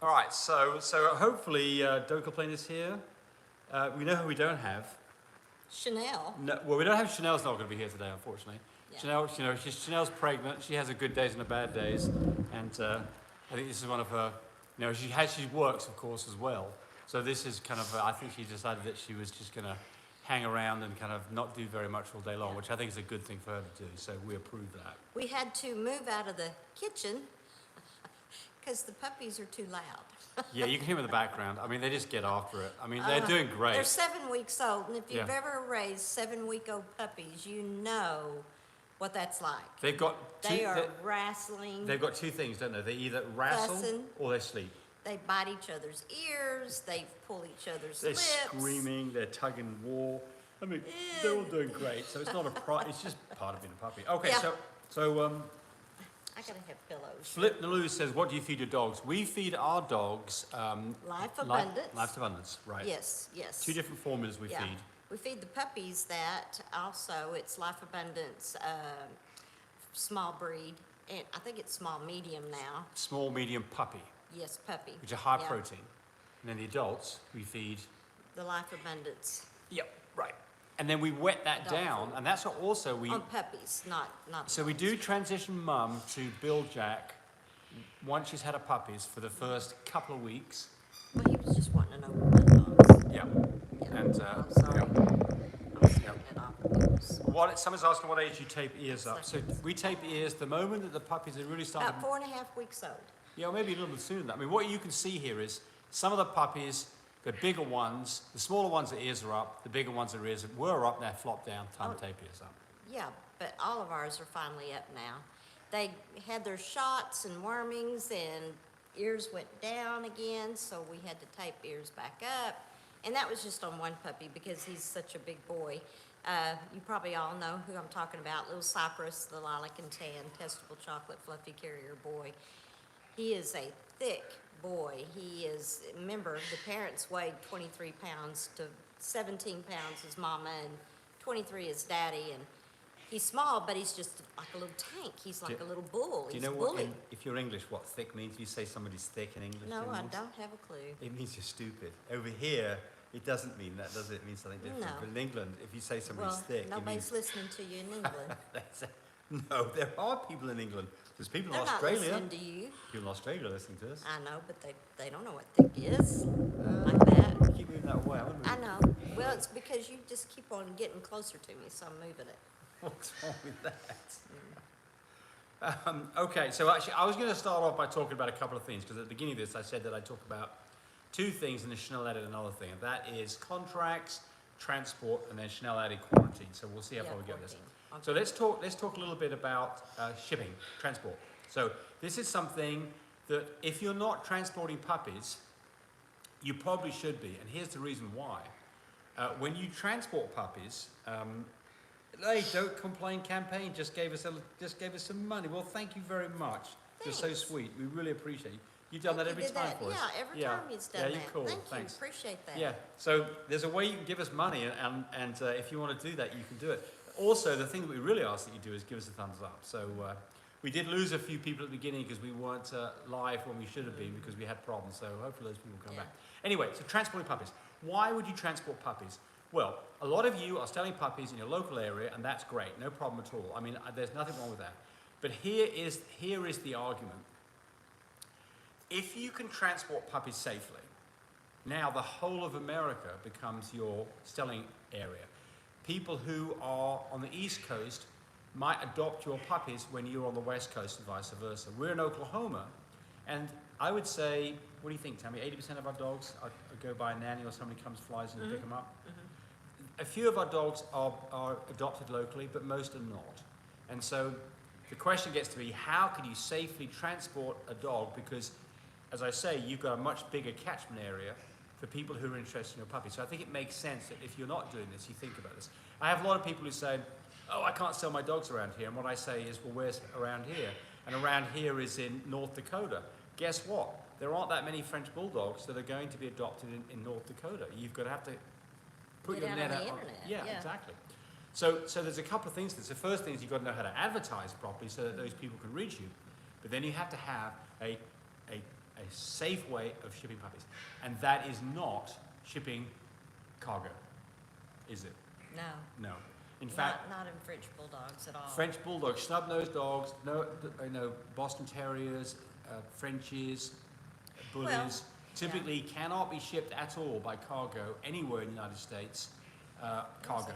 All right, so hopefully Don't Complain is here. We know who we don't have. Chanel. No, well, we don't have Chanel's not going to be here today, unfortunately. Yeah. Chanel's pregnant. She has her good days and her bad days, and I think this is one of her. She works, of course, as well. So this is kind of. I think she decided that she was just going to hang around and kind of not do very much all day long, which I think is a good thing for her to do. So we approve that. We had to move out of the kitchen because the puppies are too loud. Yeah, you can hear them in the background. I mean, they just get after it. I mean, they're doing great. They're 7 weeks old, and if you've ever raised 7-week-old puppies, you know what that's like. They've got they are wrestling. They've got two things, don't they? They either wrestle fussing, or they sleep. They bite each other's ears. They pull each other's they're lips. They're screaming. They're tugging war. I mean, they're all doing great. So it's not it's just part of being a puppy. Okay, yeah. so I gotta have pillows. Flip Naloo says, "What do you feed your dogs?" We feed our dogs Life Abundance. Life Abundance, right? Yes. Two different formulas we feed. We feed the puppies that. Also, it's Life Abundance, small breed, and I think it's small medium now. Small medium puppy. Yes, puppy. Which are high protein. And then the adults, we feed the Life Abundance. Yep, right. And then we wet that down, and that's what also we... On puppies, not So we do transition mum to Bill Jack once she's had her puppies for the first couple of weeks. Well, he was just wanting to know what my dogs. Yeah. And, I'm sorry. I'm stepping it off. Someone's asking what age you tape ears up. So we tape ears the moment that the puppies are really starting... About 4.5 weeks old. Yeah, maybe a little bit sooner than that. I mean, what you can see here is some of the puppies, the bigger ones, the smaller ones, the ears are up, the bigger ones, their ears were up, they're flopped down, time to tape ears up. Yeah, but all of ours are finally up now. They had their shots and wormings, and ears went down again, so we had to tape ears back up. And that was just on one puppy because he's such a big boy. You probably all know who I'm talking about, Little Cypress, the lilac and tan, testable chocolate, fluffy carrier boy. He is a thick boy. He is, remember, the parents weighed 23 pounds to 17 pounds his mama, and 23 is daddy, and he's small, but he's just like a little tank. He's like a little bull. Do you know what, if you're English, what thick means? You say somebody's thick in English? No, I don't have a clue. It means you're stupid. Over here, it doesn't mean that, does it? It means something different. No. But in England, if you say somebody's thick, nobody's listening to you in England. No, there are people in England. There's people in They're Australia. not listening to you. People in Australia are listening to us. I know, but they don't know what thick is. Like that. You keep moving that way. I know. Well, it's because you just keep on getting closer to me, so I'm moving it. What's wrong with that? Okay, so actually, I was going to start off by talking about a couple of things, because at the beginning of this, I said that I'd talk about two things, and then Chanel added another thing, and that is contracts, transport, and then Chanel added quarantine. So we'll see how far we get with this. Okay. So let's talk a little bit about shipping, transport. So this is something that if you're not transporting puppies, you probably should be, and here's the reason why. When you transport puppies, hey, Don't Complain campaign just gave us some money. Well, thank you very much. Thanks. You're so sweet. We really appreciate you. You've done that every time for us. Yeah, every time he's done that. Yeah, you're cool. Thanks. Appreciate that. Yeah, so there's a way you can give us money, and if you want to do that, you can do it. Also, the thing that we really ask that you do is give us a thumbs up. So we did lose a few people at the beginning because we weren't live when we should have been because we had problems. So hopefully those people will come back. Anyway, so transporting puppies. Why would you transport puppies? Well, a lot of you are selling puppies in your local area, and that's great. No problem at all. I mean, there's nothing wrong with that. But here is the argument. If you can transport puppies safely, now the whole of America becomes your selling area. People who are on the East Coast might adopt your puppies when you're on the West Coast and vice versa. We're in Oklahoma, and I would say, what do you think, Tami? 80% of our dogs go by a nanny or somebody flies in and pick them up. A few of our dogs are adopted locally, but most are not. And so the question gets to be, how can you safely transport a dog? Because, as I say, you've got a much bigger catchment area for people who are interested in your puppy. So I think it makes sense that if you're not doing this, you think about this. I have a lot of people who say, oh, I can't sell my dogs around here. And what I say is, well, where's around here? And around here is in North Dakota. Guess what? There aren't that many French Bulldogs that are going to be adopted in North Dakota. You've got to have to put your net out. Yeah, exactly. So there's a couple of things. The first thing is you've got to know how to advertise properly so that those people can reach you. But then you have to have a a safe way of shipping puppies. And that is not shipping cargo, is it? No. No. In fact, not in French Bulldogs at all. French Bulldogs, snub-nosed dogs, Boston Terriers, Frenchies, Bullies, typically cannot be shipped at all by cargo anywhere in the United States. Cargo.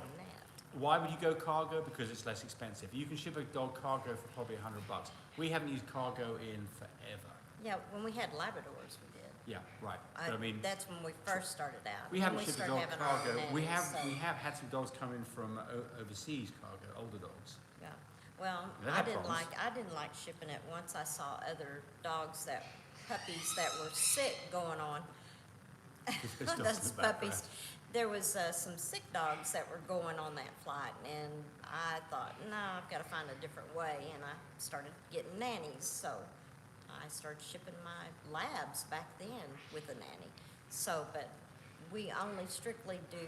Why would you go cargo? Because it's less expensive. You can ship a dog cargo for probably $100. We haven't used cargo in forever. Yeah, when we had Labradors, we did. Yeah, right. But I mean, that's when we first started out. we haven't shipped a dog cargo. We have so. had some dogs come in from overseas cargo, older dogs. Yeah. Well, I didn't like shipping it once I saw other puppies that were sick going on. Those puppies. There was some sick dogs that were going on that flight, and I thought, no, I've got to find a different way, and I started getting nannies. So I started shipping my labs back then with a nanny. So, but we only strictly do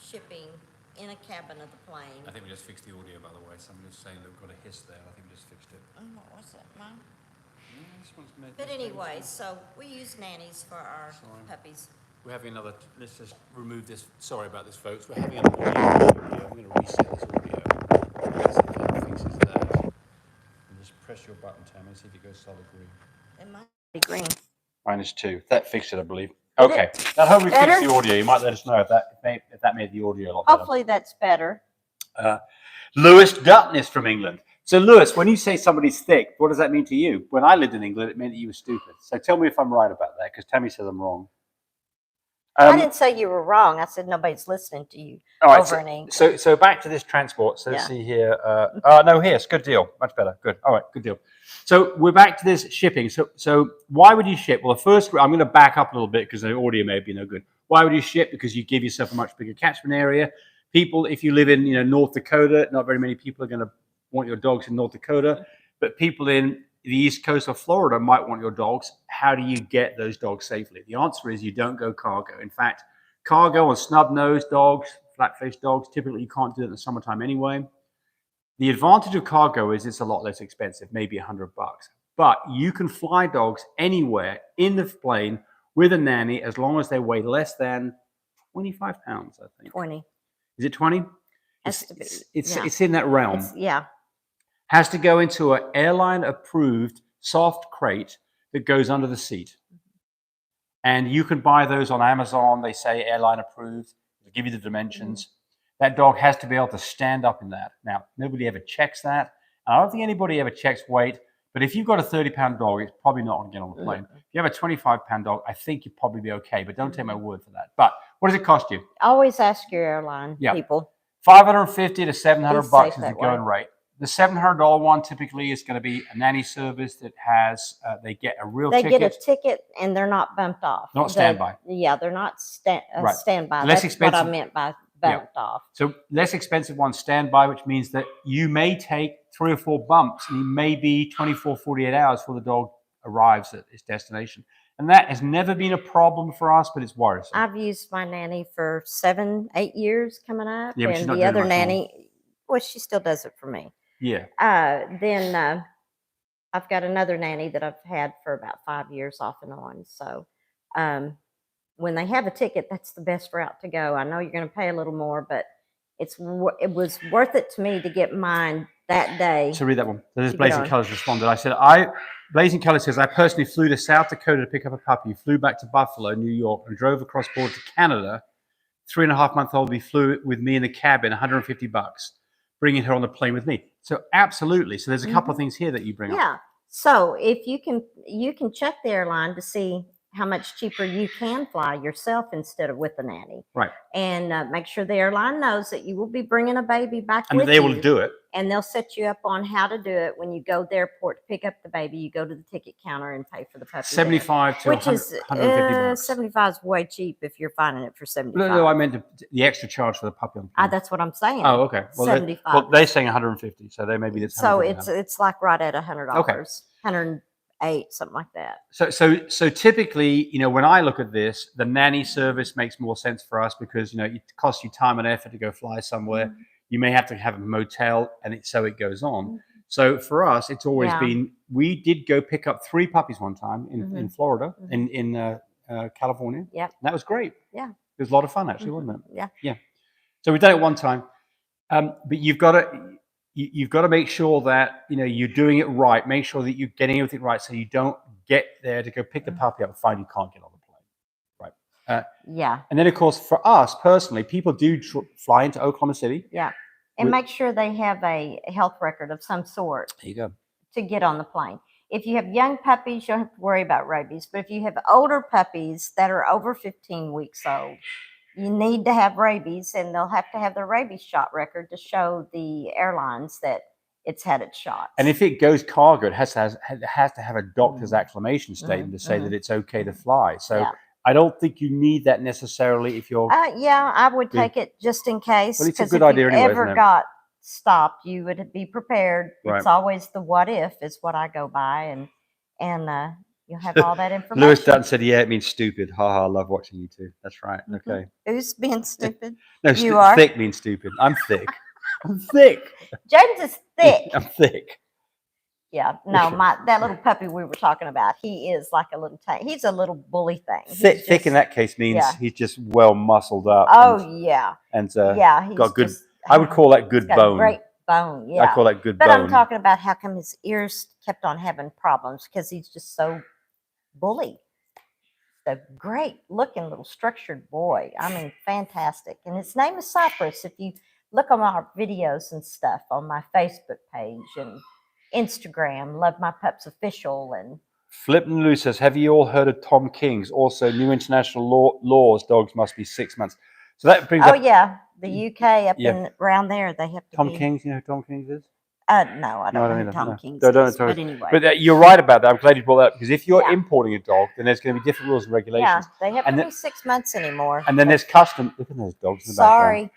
shipping in a cabin of the plane. I think we just fixed the audio, by the way. Somebody was saying that we've got a hiss there. I think we just fixed it. What was that, Mom? Yeah, this one's made. But anyway, so we use nannies for our puppies. We're having another, let's just remove this. Sorry about this, folks. We're having an audio issue here. I'm going to reset this audio. Let's see if that fixes that. And just press your button, Tami, and see if it goes solid green. It might be green. -2. That fixed it, I believe. Okay. That hopefully fixed the audio. You might let us know if that made the audio a lot better. Hopefully that's better. Lewis Dutton is from England. So, Lewis, when you say somebody's thick, what does that mean to you? When I lived in England, it meant that you were stupid. So tell me if I'm right about that, because Tami says I'm wrong. I didn't say you were wrong. I said nobody's listening to you in England. So back to this transport. So let's see here. No, here's good deal. Much better. Good. All right, good deal. So we're back to this shipping. So why would you ship? Well, first, I'm going to back up a little bit because the audio may be no good. Why would you ship? Because you give yourself a much bigger catchment area. People, if you live in North Dakota, not very many people are going to want your dogs in North Dakota, but people in the East Coast of Florida might want your dogs. How do you get those dogs safely? The answer is you don't go cargo. In fact, cargo on snub-nosed dogs, flat-faced dogs, typically you can't do it in the summertime anyway. The advantage of cargo is it's a lot less expensive, maybe $100. But you can fly dogs anywhere in the plane with a nanny as long as they weigh less than 25 pounds, I think. 20. Is it 20? It's in that realm. Yeah. Has to go into an airline-approved soft crate that goes under the seat. And you can buy those on Amazon. They say airline-approved. They give you the dimensions. That dog has to be able to stand up in that. Now, nobody ever checks that. And I don't think anybody ever checks weight. But if you've got a 30-pound dog, it's probably not going to get on the plane. If you have a 25-pound dog, I think you'd probably be okay. But don't take my word for that. But what does it cost you? Always ask your airline people. $550 to $700 is the going rate. The $700 one typically is going to be a nanny service that has, they get a real ticket. They get a ticket and they're not bumped off. Not standby. They're not standby. Less That's expensive. what I meant by bumped off. So less expensive one standby, which means that you may take 3 or 4 bumps and you may be 24, 48 hours before the dog arrives at its destination. And that has never been a problem for us, but it's worrisome. I've used my nanny for 7, 8 years coming up. Yeah, but she's and not the doing other much nanny, well, she still does it for me. Yeah. Then I've got another nanny that I've had for about 5 years off and on. So when they have a ticket, that's the best route to go. I know you're going to pay a little more, but it was worth it to me to get mine that day. So read that one. There's Blazing Colors responded. I said, Blazing Colors says, I personally flew to South Dakota to pick up a puppy, flew back to Buffalo, New York, and drove across border to Canada. 3.5-month-old, he flew with me in the cabin, $150. Bringing her on the plane with me. So absolutely. So there's a couple of things here that you bring up. Yeah. So if you can check the airline to see how much cheaper you can fly yourself instead of with a nanny. Right. And make sure the airline knows that you will be bringing a baby back with you. And they will do it. And they'll set you up on how to do it. When you go to the airport to pick up the baby, you go to the ticket counter and pay for the puppy. 75 to which 100, is 150 $75 is way cheap if you're finding it for 75. No, I meant the extra charge for the puppy on the plane. That's what I'm saying. Oh, okay. Well, 75. they're saying 150, so they maybe it's. So it's like right at $100. Okay. 108, something like that. So typically, when I look at this, the nanny service makes more sense for us because it costs you time and effort to go fly somewhere. You may have to have a motel, and so it goes on. So for us, it's always Yeah. been, we did go pick up 3 puppies one time in Florida, in California. Yep. That was great. Yeah. It was a lot of fun, actually, wasn't it? Yeah. Yeah. So we've done it one time. But you've got to make sure that, you know, you're doing it right. Make sure that you're getting everything right, so you don't get there to go pick the puppy up and find you can't get on the plane. Right. Yeah. And then, of course, for us personally, people do fly into Oklahoma City. Yeah. And make sure they have a health record of some sort. There you go. To get on the plane. If you have young puppies, you don't have to worry about rabies. But if you have older puppies that are over 15 weeks old, you need to have rabies, and they'll have to have their rabies shot record to show the airlines that it's had its shots. And if it goes cargo, it has to have a doctor's acclamation statement to say that it's okay to fly. So I don't think you need that necessarily if you're... yeah, I would take it just in case. Well, it's a good idea anyway, if you ever got stopped, you would be prepared. Right. It's always the what if is what I go by, and you'll have all that information. Lewis Dutton said, "Yeah, it means stupid. Ha ha, love watching you too." That's right. Okay. Who's being stupid? No, you are. Thick means stupid. I'm thick. I'm thick. James is thick. I'm thick. Yeah, no, that little puppy we were talking about, he is like a little he's a little bully thing. Thick in that case means he's just well muscled up. And he's got good. I would call that good bone. Great bone. Yeah, I call that good but bone. I'm talking about how come his ears kept on having problems, because he's just so bully. A great looking little structured boy. I mean, fantastic. And his name is Cypress. If you look on our videos and stuff on my Facebook page and Instagram, Love My Pups Official. And Flip and Lou says, have you all heard of Tom King's? Also, new international laws, dogs must be 6 months. So that brings up... the UK up in around there, they have to Tom King's, you know who Tom King's is? No, I don't know who Tom King's is. But anyway. But you're right about that. I'm glad you brought that up, because if you're importing a dog, then there's going to be different rules and regulations. Yeah, they have to be 6 months anymore. And then there's custom. Look at those dogs in the background.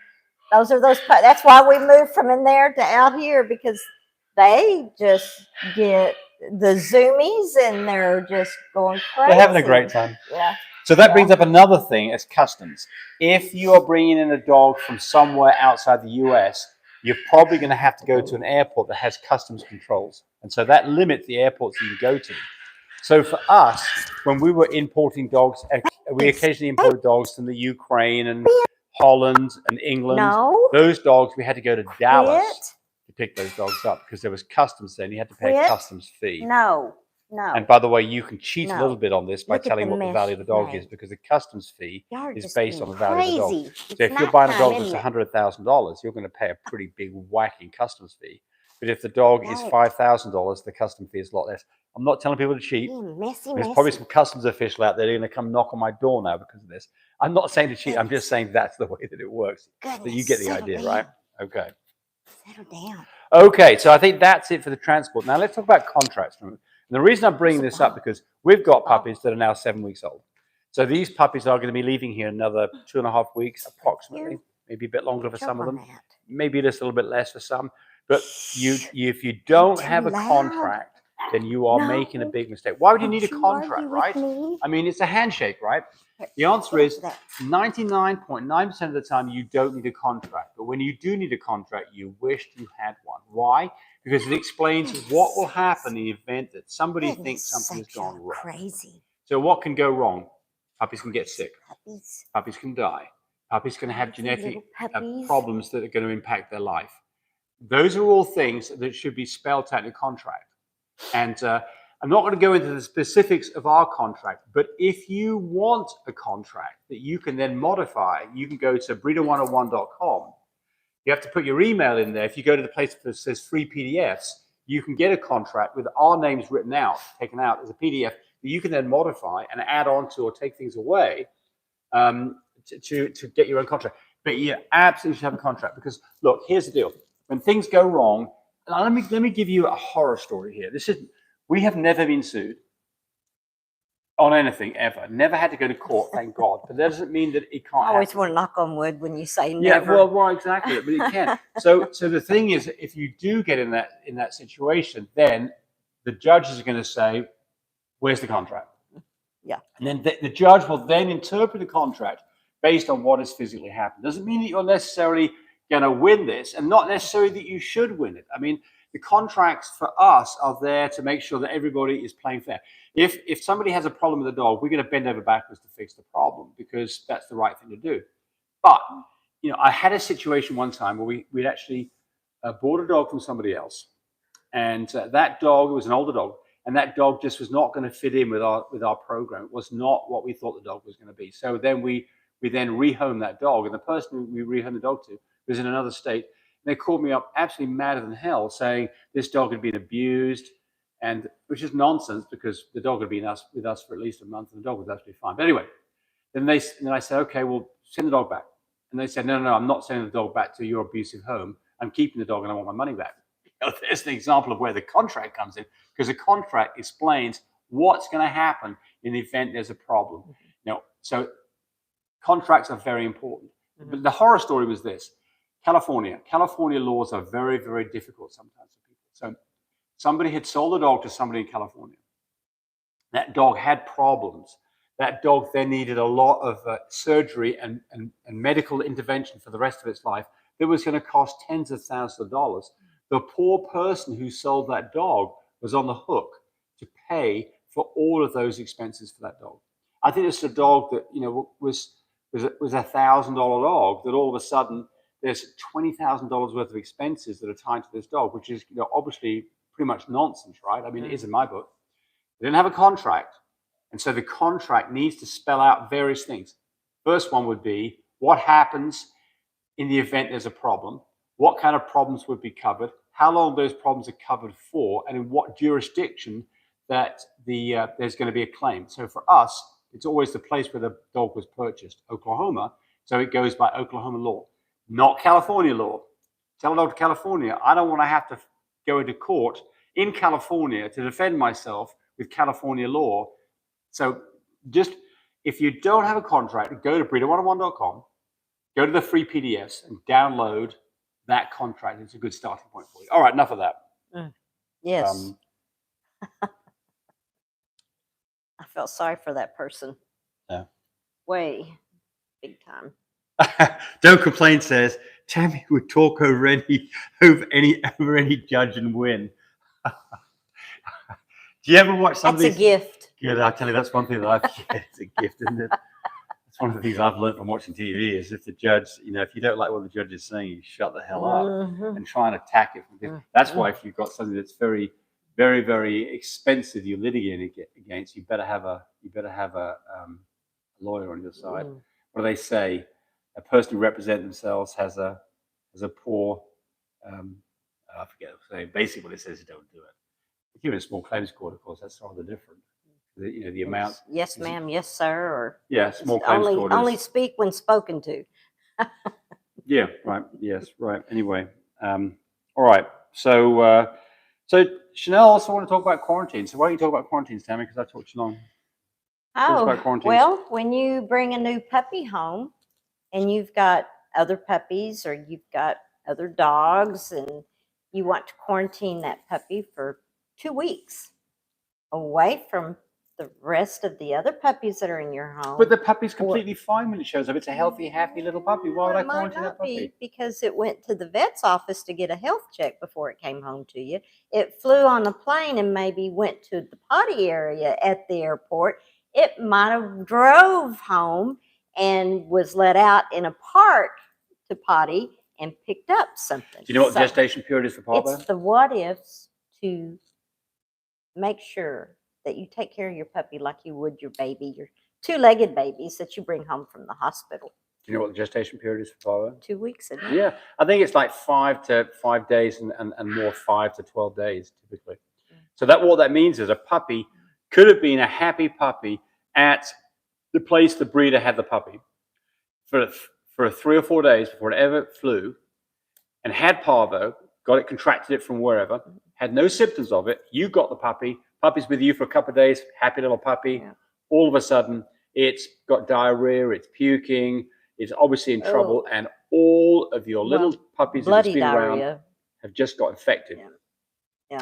Sorry. That's why we moved from in there to out here, because they just get the zoomies and they're just going crazy. They're having a great time. Yeah. So that brings up another thing as customs. If you are bringing in a dog from somewhere outside the US, you're probably going to have to go to an airport that has customs controls. And so that limits the airports you can go to. So for us, when we were importing dogs, we occasionally imported dogs from the Ukraine and Holland and England. No. Those dogs, we had to go to Dallas to pick those dogs up, because there was customs then. You had to pay a customs fee. No. And by the way, you can cheat a little bit on this by telling what the value of the dog is, because the customs fee is based on the value of the dog. So if you're buying a dog that's $100,000, you're going to pay a pretty big whacking customs fee. But if the dog is $5,000, the custom fee is a lot less. I'm not telling people to cheat. There's probably some customs official out there who are going to come knock on my door now because of this. I'm not saying to cheat. I'm just saying that's the way that it works. So you get the idea, right? Okay. Settle down. Okay, so I think that's it for the transport. Now let's talk about contracts. And the reason I'm bringing this up, because we've got puppies that are now 7 weeks old. So these puppies are going to be leaving here another 2.5 weeks approximately, maybe a bit longer for some of them, maybe just a little bit less for some. But if you don't have a contract, then you are making a big mistake. Why would you need a contract, right? I mean, it's a handshake, right? The answer is 99.9% of the time you don't need a contract. But when you do need a contract, you wished you had one. Why? Because it explains what will happen in the event that somebody thinks something has gone wrong. Crazy. So what can go wrong? Puppies can get sick. Puppies can die. Puppies can have genetic problems that are going to impact their life. Those are all things that should be spelled out in a contract. And I'm not going to go into the specifics of our contract, but if you want a contract that you can then modify, you can go to breeder101.com. You have to put your email in there. If you go to the place that says free PDFs, you can get a contract with our names written out, taken out as a PDF, that you can then modify and add on to or take things away to get your own contract. But you absolutely should have a contract, because, look, here's the deal. When things go wrong, let me give you a horror story here. We have never been sued on anything ever. Never had to go to court, thank God. But that doesn't mean that it can't. I always want to knock on wood when you say never. Yeah, well, exactly. But it can. So the thing is, if you do get in that situation, then the judge is going to say, "Where's the contract?" Yeah. And then the judge will then interpret the contract based on what has physically happened. Doesn't mean that you're necessarily going to win this, and not necessarily that you should win it. I mean, the contracts for us are there to make sure that everybody is playing fair. If somebody has a problem with a dog, we're going to bend over backwards to fix the problem because that's the right thing to do. But I had a situation one time where we'd actually bought a dog from somebody else, and that dog was an older dog, and that dog just was not going to fit in with our program. It was not what we thought the dog was going to be. So then we then rehomed that dog, and the person we rehomed the dog to was in another state. They called me up absolutely madder than hell, saying this dog had been abused, and which is nonsense because the dog had been with us for at least a month, and the dog was absolutely fine. But anyway, then I said, okay, well, send the dog back. And they said, no, I'm not sending the dog back to your abusive home. I'm keeping the dog, and I want my money back. There's an example of where the contract comes in, because the contract explains what's going to happen in the event there's a problem. So contracts are very important. But the horror story was this. California laws are very, very difficult sometimes for people. So somebody had sold a dog to somebody in California. That dog had problems. That dog then needed a lot of surgery and medical intervention for the rest of its life. That was going to cost tens of thousands of dollars. The poor person who sold that dog was on the hook to pay for all of those expenses for that dog. I think it's a dog that was $1,000 dog that all of a sudden there's $20,000 worth of expenses that are tied to this dog, which is obviously pretty much nonsense, right? I mean, it is in my book. They didn't have a contract, and so the contract needs to spell out various things. First one would be what happens in the event there's a problem, what kind of problems would be covered, how long those problems are covered for, and in what jurisdiction that there's going to be a claim. So for us, it's always the place where the dog was purchased, Oklahoma, so it goes by Oklahoma law. Not California law. Tell a dog to California, I don't want to have to go into court in California to defend myself with California law. So just, if you don't have a contract, go to breeder101.com, go to the free PDFs and download that contract. It's a good starting point for you. All right, enough of that. Yes. I felt sorry for that person. Yeah. Way big time. Don't Complain says Tami would talk over any judge and win. Do you ever watch some of these? That's a gift. Yeah, I tell you, that's one thing that it's a gift, isn't it? That's one of the things I've learned from watching TV is if the judge, if you don't like what the judge is saying, you shut the hell up and try and attack it. That's why if you've got something that's very, very, very expensive, you're litigating against, you better have a lawyer on your side. What do they say? A person who represents themselves has a poor, I forget what they say. Basically what it says is don't do it. If you're in a small claims court, of course, that's rather different. The amount. Yes, ma'am. Yes, sir. Or small claims court. Only speak when spoken to. Yeah, right. Yes, right. Anyway, all right. So Chanel also want to talk about quarantine. So why don't you talk about quarantines, Tami? Because I talked too long. Well, when you bring a new puppy home and you've got other puppies or you've got other dogs and you want to quarantine that puppy for 2 weeks away from the rest of the other puppies that are in your home. But the puppy's completely fine when it shows up. It's a healthy, happy little puppy. Why would I quarantine that puppy? Because it went to the vet's office to get a health check before it came home to you. It flew on the plane and maybe went to the potty area at the airport. It might have drove home and was let out in a park to potty and picked up something. Do you know what gestation period is for parvo? It's the what ifs to make sure that you take care of your puppy like you would your baby, your two-legged babies that you bring home from the hospital. Do you know what the gestation period is for parvo? 2 weeks, isn't it? Yeah, I think it's like 5 days and more 5 to 12 days typically. So what that means is a puppy could have been a happy puppy at the place the breeder had the puppy for 3 or 4 days before it ever flew, and had parvo, got it, contracted it from wherever, had no symptoms of it. You got the puppy. Puppy's with you for a couple of days, happy little puppy. Yeah. All of a sudden, it's got diarrhea, it's puking, it's obviously in trouble, and all of your little puppies that have been around have just got infected. Yeah.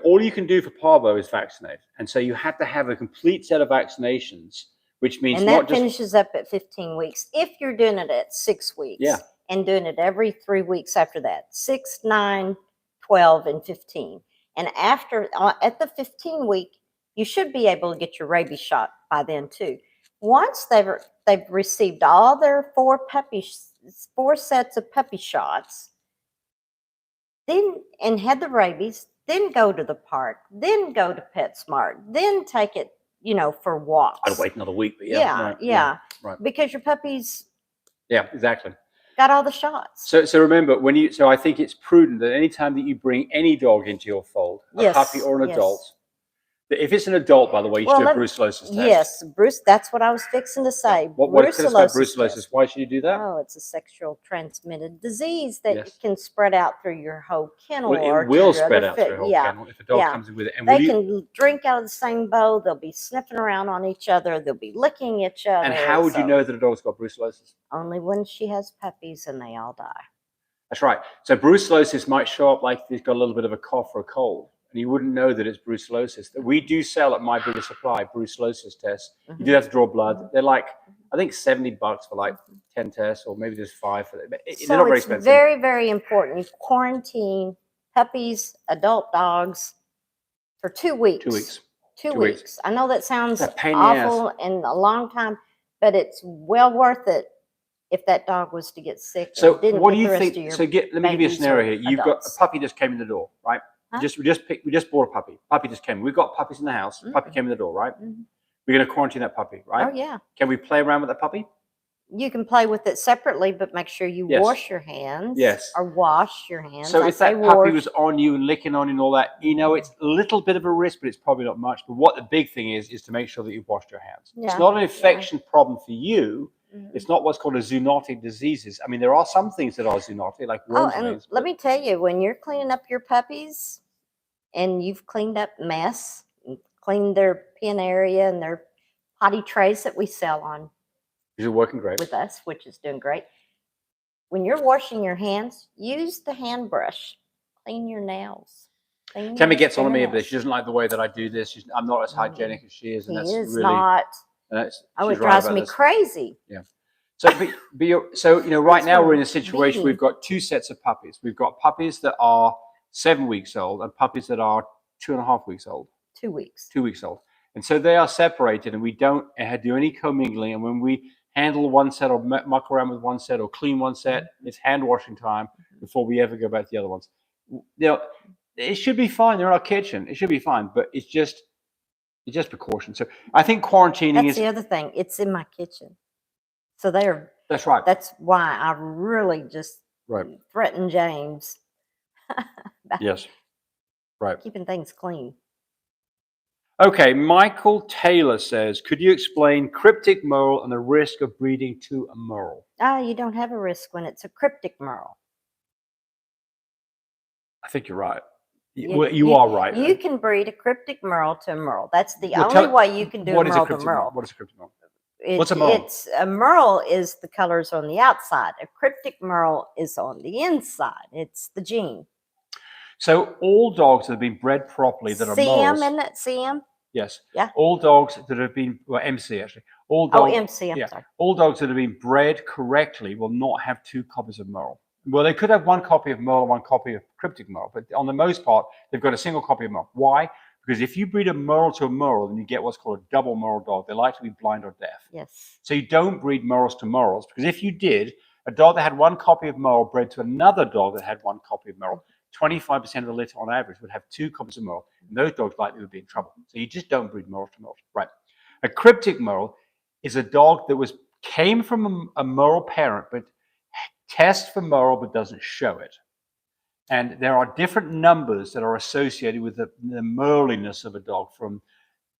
All you can do for parvo is vaccinate. And so you have to have a complete set of vaccinations, which means finishes up at 15 weeks if you're doing it at 6 weeks. Yeah. and doing it every 3 weeks after that, 6, 9, 12, and 15. And after, at the 15 week, you should be able to get your rabies shot by then too. Once they've received all their 4 sets of puppy shots, then and had the rabies, then go to the park, then go to PetSmart, then take it, for walks. I'd wait another week, but yeah. Right. Because your puppies exactly. got all the shots. So remember, so I think it's prudent that anytime that you bring any dog into your fold, a puppy or an adult, if it's an adult, by the way, you should do a brucellosis test. Yes, that's what I was fixing to say. What is about brucellosis? Why should you do that? Oh, it's a sexual transmitted disease that can spread out through your whole kennel. Well, it will spread out through your whole kennel if a dog comes in with it. And they can drink out of the same bowl. They'll be sniffing around on each other. They'll be licking each other. And how would you know that a dog's got brucellosis? Only when she has puppies and they all die. That's right. So brucellosis might show up like he's got a little bit of a cough or a cold. And you wouldn't know that it's brucellosis. We do sell at My Breeder Supply brucellosis tests. You do have to draw blood. They're like, I think $70 for like 10 tests, or maybe just 5 for that. They're not very expensive. It's very, very important. You quarantine puppies, adult dogs for 2 weeks. 2 weeks. 2 weeks. I know that sounds awful and a long time, but it's well worth it if that dog was to get sick. So what do you think? So let me give you a scenario here. You've got a puppy just came in the door, right? We just bought a puppy. Puppy just came. We've got puppies in the house. Puppy came in the door, right? We're going to quarantine that puppy, right? Oh, yeah. Can we play around with that puppy? You can play with it separately, but make sure you wash your hands. Yes. Or wash your hands. So if that puppy was on you and licking on you and all that, it's a little bit of a risk, but it's probably not much. But what the big thing is to make sure that you've washed your hands. Yeah. It's not an infection problem for you. It's not what's called a zoonotic diseases. I mean, there are some things that are zoonotic, like worms. And let me tell you, when you're cleaning up your puppies, and you've cleaned up mess, and cleaned their pen area and their potty trays that we sell on. These are working great. With us, which is doing great. When you're washing your hands, use the hand brush. Clean your nails. Tami gets on me a bit. She doesn't like the way that I do this. I'm not as hygienic as she is. And that's really not. It drives me crazy. Yeah. So, right now we're in a situation where we've got 2 sets of puppies. We've got puppies that are 7 weeks old and puppies that are 2.5 weeks old. 2 weeks. 2 weeks old. And so they are separated, and we don't do any commingling. And when we handle one set or muck around with one set or clean one set, it's hand washing time before we ever go back to the other ones. It should be fine. They're in our kitchen. It should be fine, but it's just precaution. So I think quarantining is the other thing. It's in my kitchen. So they're. That's right. That's why I really just threatened James. Yes. Right. Keeping things clean. Okay. Michael Taylor says, could you explain cryptic merle and the risk of breeding to a merle? You don't have a risk when it's a cryptic merle. I think you're right. You are right. You can breed a cryptic merle to a merle. That's the only way you can do a merle to merle. What is a cryptic merle? What's a merle? A merle is the colors on the outside. A cryptic merle is on the inside. It's the gene. So all dogs that have been bred properly that are merles. CM, isn't it? CM? Yes. Yeah. All dogs that have been, MC actually. All dogs, MC, I'm sorry. All dogs that have been bred correctly will not have 2 copies of merle. Well, they could have 1 copy of merle and 1 copy of cryptic merle, but on the most part, they've got a single copy of merle. Why? Because if you breed a merle to a merle, then you get what's called a double merle dog. They're likely to be blind or deaf. Yes. So you don't breed merles to merles, because if you did, a dog that had 1 copy of merle bred to another dog that had 1 copy of merle, 25% of the litter on average would have 2 copies of merle, and those dogs likely would be in trouble. So you just don't breed merle to merle. Right. A cryptic merle is a dog that came from a merle parent, but tests for merle but doesn't show it. And there are different numbers that are associated with the merliness of a dog, from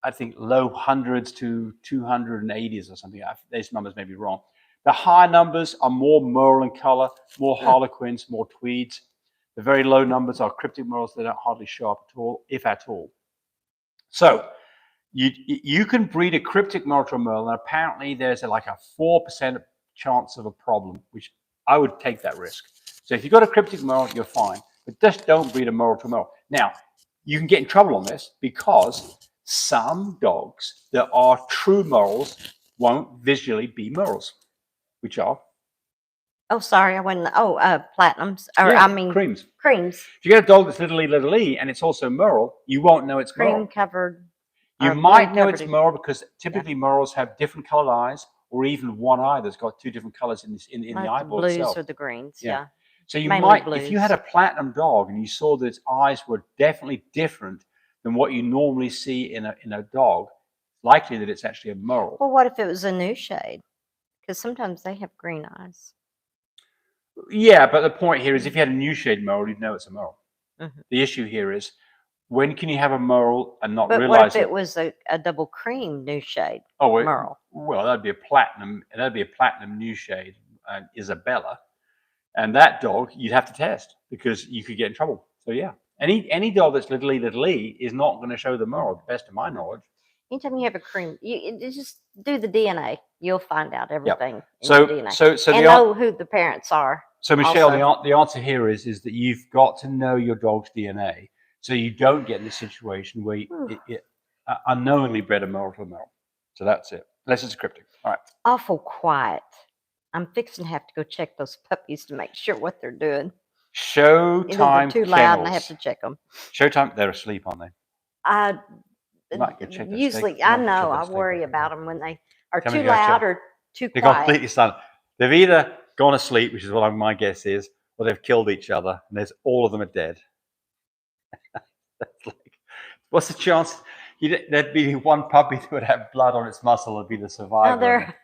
I think low hundreds to 280s or something. These numbers may be wrong. The higher numbers are more merle in color, more harlequins, more tweeds. The very low numbers are cryptic merles. They don't hardly show up at all, if at all. So you can breed a cryptic merle to a merle, and apparently there's like a 4% chance of a problem, which I would take that risk. So if you've got a cryptic merle, you're fine. But just don't breed a merle to a merle. Now, you can get in trouble on this because some dogs that are true merles won't visually be merles, which are Oh, sorry, I wasn't. Oh, platinums, or Yeah, I mean creams. creams, If you get a dog that's little E, and it's also merle, you won't know it's cream merle. covered. You or might blue know covered. it's merle because typically merles have different colored eyes, or even one eye that's got two different colors in the Like the eyeball blues itself. or the greens. Yeah. Yeah. So you Mainly might, if you had blues. a platinum dog and you saw that its eyes were definitely different than what you normally see in a dog, likely that it's actually a merle. Well, what if it was a new shade? Because sometimes they have green eyes. Yeah, but the point here is if you had a new shade merle, you'd know it's a merle. Mm-hmm. The issue here is when can you have a merle and not But realize what if it was a double cream new shade? Merle. Well, that'd be a platinum. That'd be a platinum new shade, Isabella, and that dog you'd have to test because you could get in trouble. So yeah, any dog that's little e is not going to show the merle, to the best of my knowledge. Anytime you have a cream, you just do the DNA. You'll find out everything in So your DNA. so and know who the parents are. So Michelle, also. the answer here is that you've got to know your dog's DNA, so you don't get in this situation where it unknowingly bred a merle to a merle. So that's it. Unless it's cryptic. All right. Awful quiet. I'm fixing to have to go check those puppies to make sure what they're doing. Showtime. Either they're too loud and I have to check them. Showtime. They're asleep, aren't they? Usually, I know. I worry about them when they are too loud or too They're quiet. completely silent. They've either gone asleep, which is what my guess is, or they've killed each other, and all of them are dead. What's the chance? There'd be one puppy that would have blood on its muscle and be the survivor.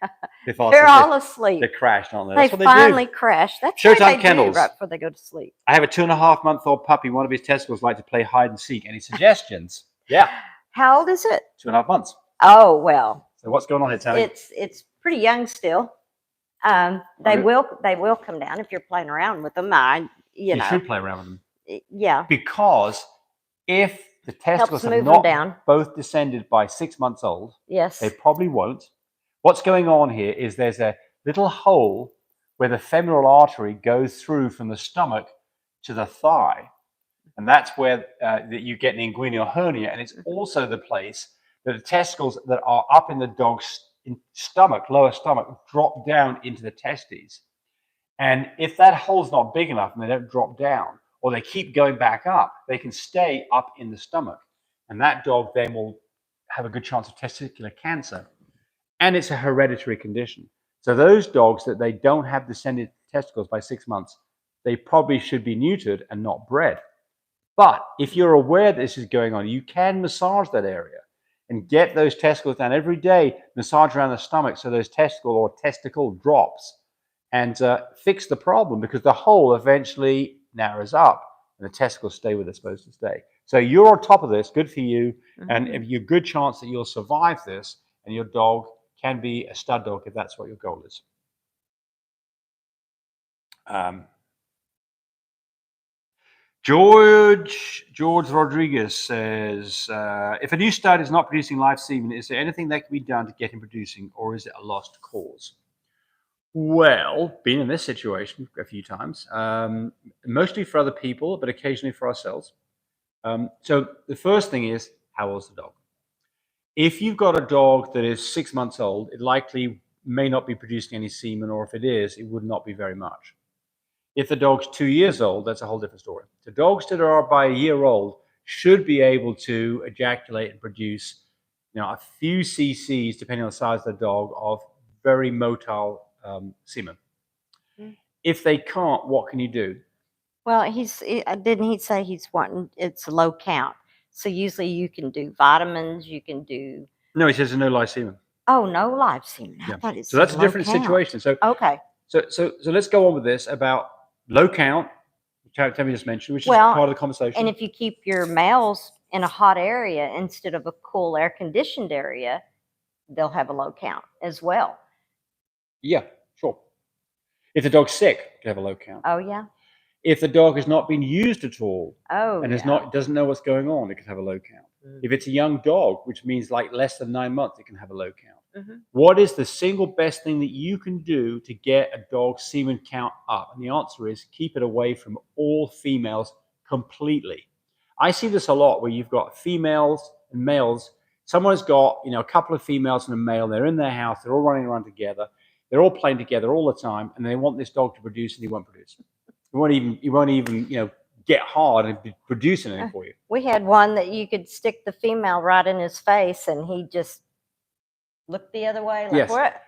No, they're all asleep. They crashed, aren't they? They finally crashed. That's what they do right before they go to sleep. I have a 2.5-month-old puppy. One of his testicles like to play hide and seek. Any suggestions? Yeah. How old is it? 2.5 months. Oh, well. So what's going on here, Tami? It's pretty young still. They will come down if you're playing around with them. You should play around with them. Yeah. Because if the testicles have not both descended by 6 months old, yes, they probably won't. What's going on here is there's a little hole where the femoral artery goes through from the stomach to the thigh. And that's where that you get an inguinal hernia. And it's also the place that the testicles that are up in the dog's stomach, lower stomach, drop down into the testes. And if that hole's not big enough and they don't drop down, or they keep going back up, they can stay up in the stomach. And that dog then will have a good chance of testicular cancer. And it's a hereditary condition. So those dogs that they don't have descended testicles by 6 months, they probably should be neutered and not bred. But if you're aware that this is going on, you can massage that area and get those testicles down every day, massage around the stomach so those testicle drops, and fix the problem, because the hole eventually narrows up and the testicles stay where they're supposed to stay. So you're on top of this, good for you, and you're a good chance that you'll survive this, and your dog can be a stud dog if that's what your goal is. George Rodriguez says, if a new stud is not producing live semen, is there anything that can be done to get him producing, or is it a lost cause? Well, been in this situation a few times, mostly for other people, but occasionally for ourselves. So the first thing is, how old's the dog? If you've got a dog that is 6 months old, it likely may not be producing any semen, or if it is, it would not be very much. If the dog's 2 years old, that's a whole different story. The dogs that are by a year old should be able to ejaculate and produce, a few cc's, depending on the size of the dog, of very motile semen. If they can't, what can you do? Well, didn't he say he's wanting it's a low count? So usually you can do vitamins, you can do. No, he says there's no live semen. Oh, no live semen. I thought it's so that's a different count. situation. So okay. So let's go on with this about low count, which Tami just mentioned, which is part of the conversation. And if you keep your males in a hot area instead of a cool air-conditioned area, they'll have a low count as well. Yeah, sure. If the dog's sick, you can have a low count. Oh, yeah. If the dog has not been used at all, and doesn't know what's going on, it can have a low count. If it's a young dog, which means like less than 9 months, it can have a low count. What is the single best thing that you can do to get a dog's semen count up? And the answer is keep it away from all females completely. I see this a lot where you've got females and males. Someone's got, a couple of females and a male. They're in their house. They're all running around together. They're all playing together all the time, and they want this dog to produce, and he won't produce. He won't even get hard and produce anything for you. We had one that you could stick the female right in his face, and he just looked the other way. Like, Yes. what?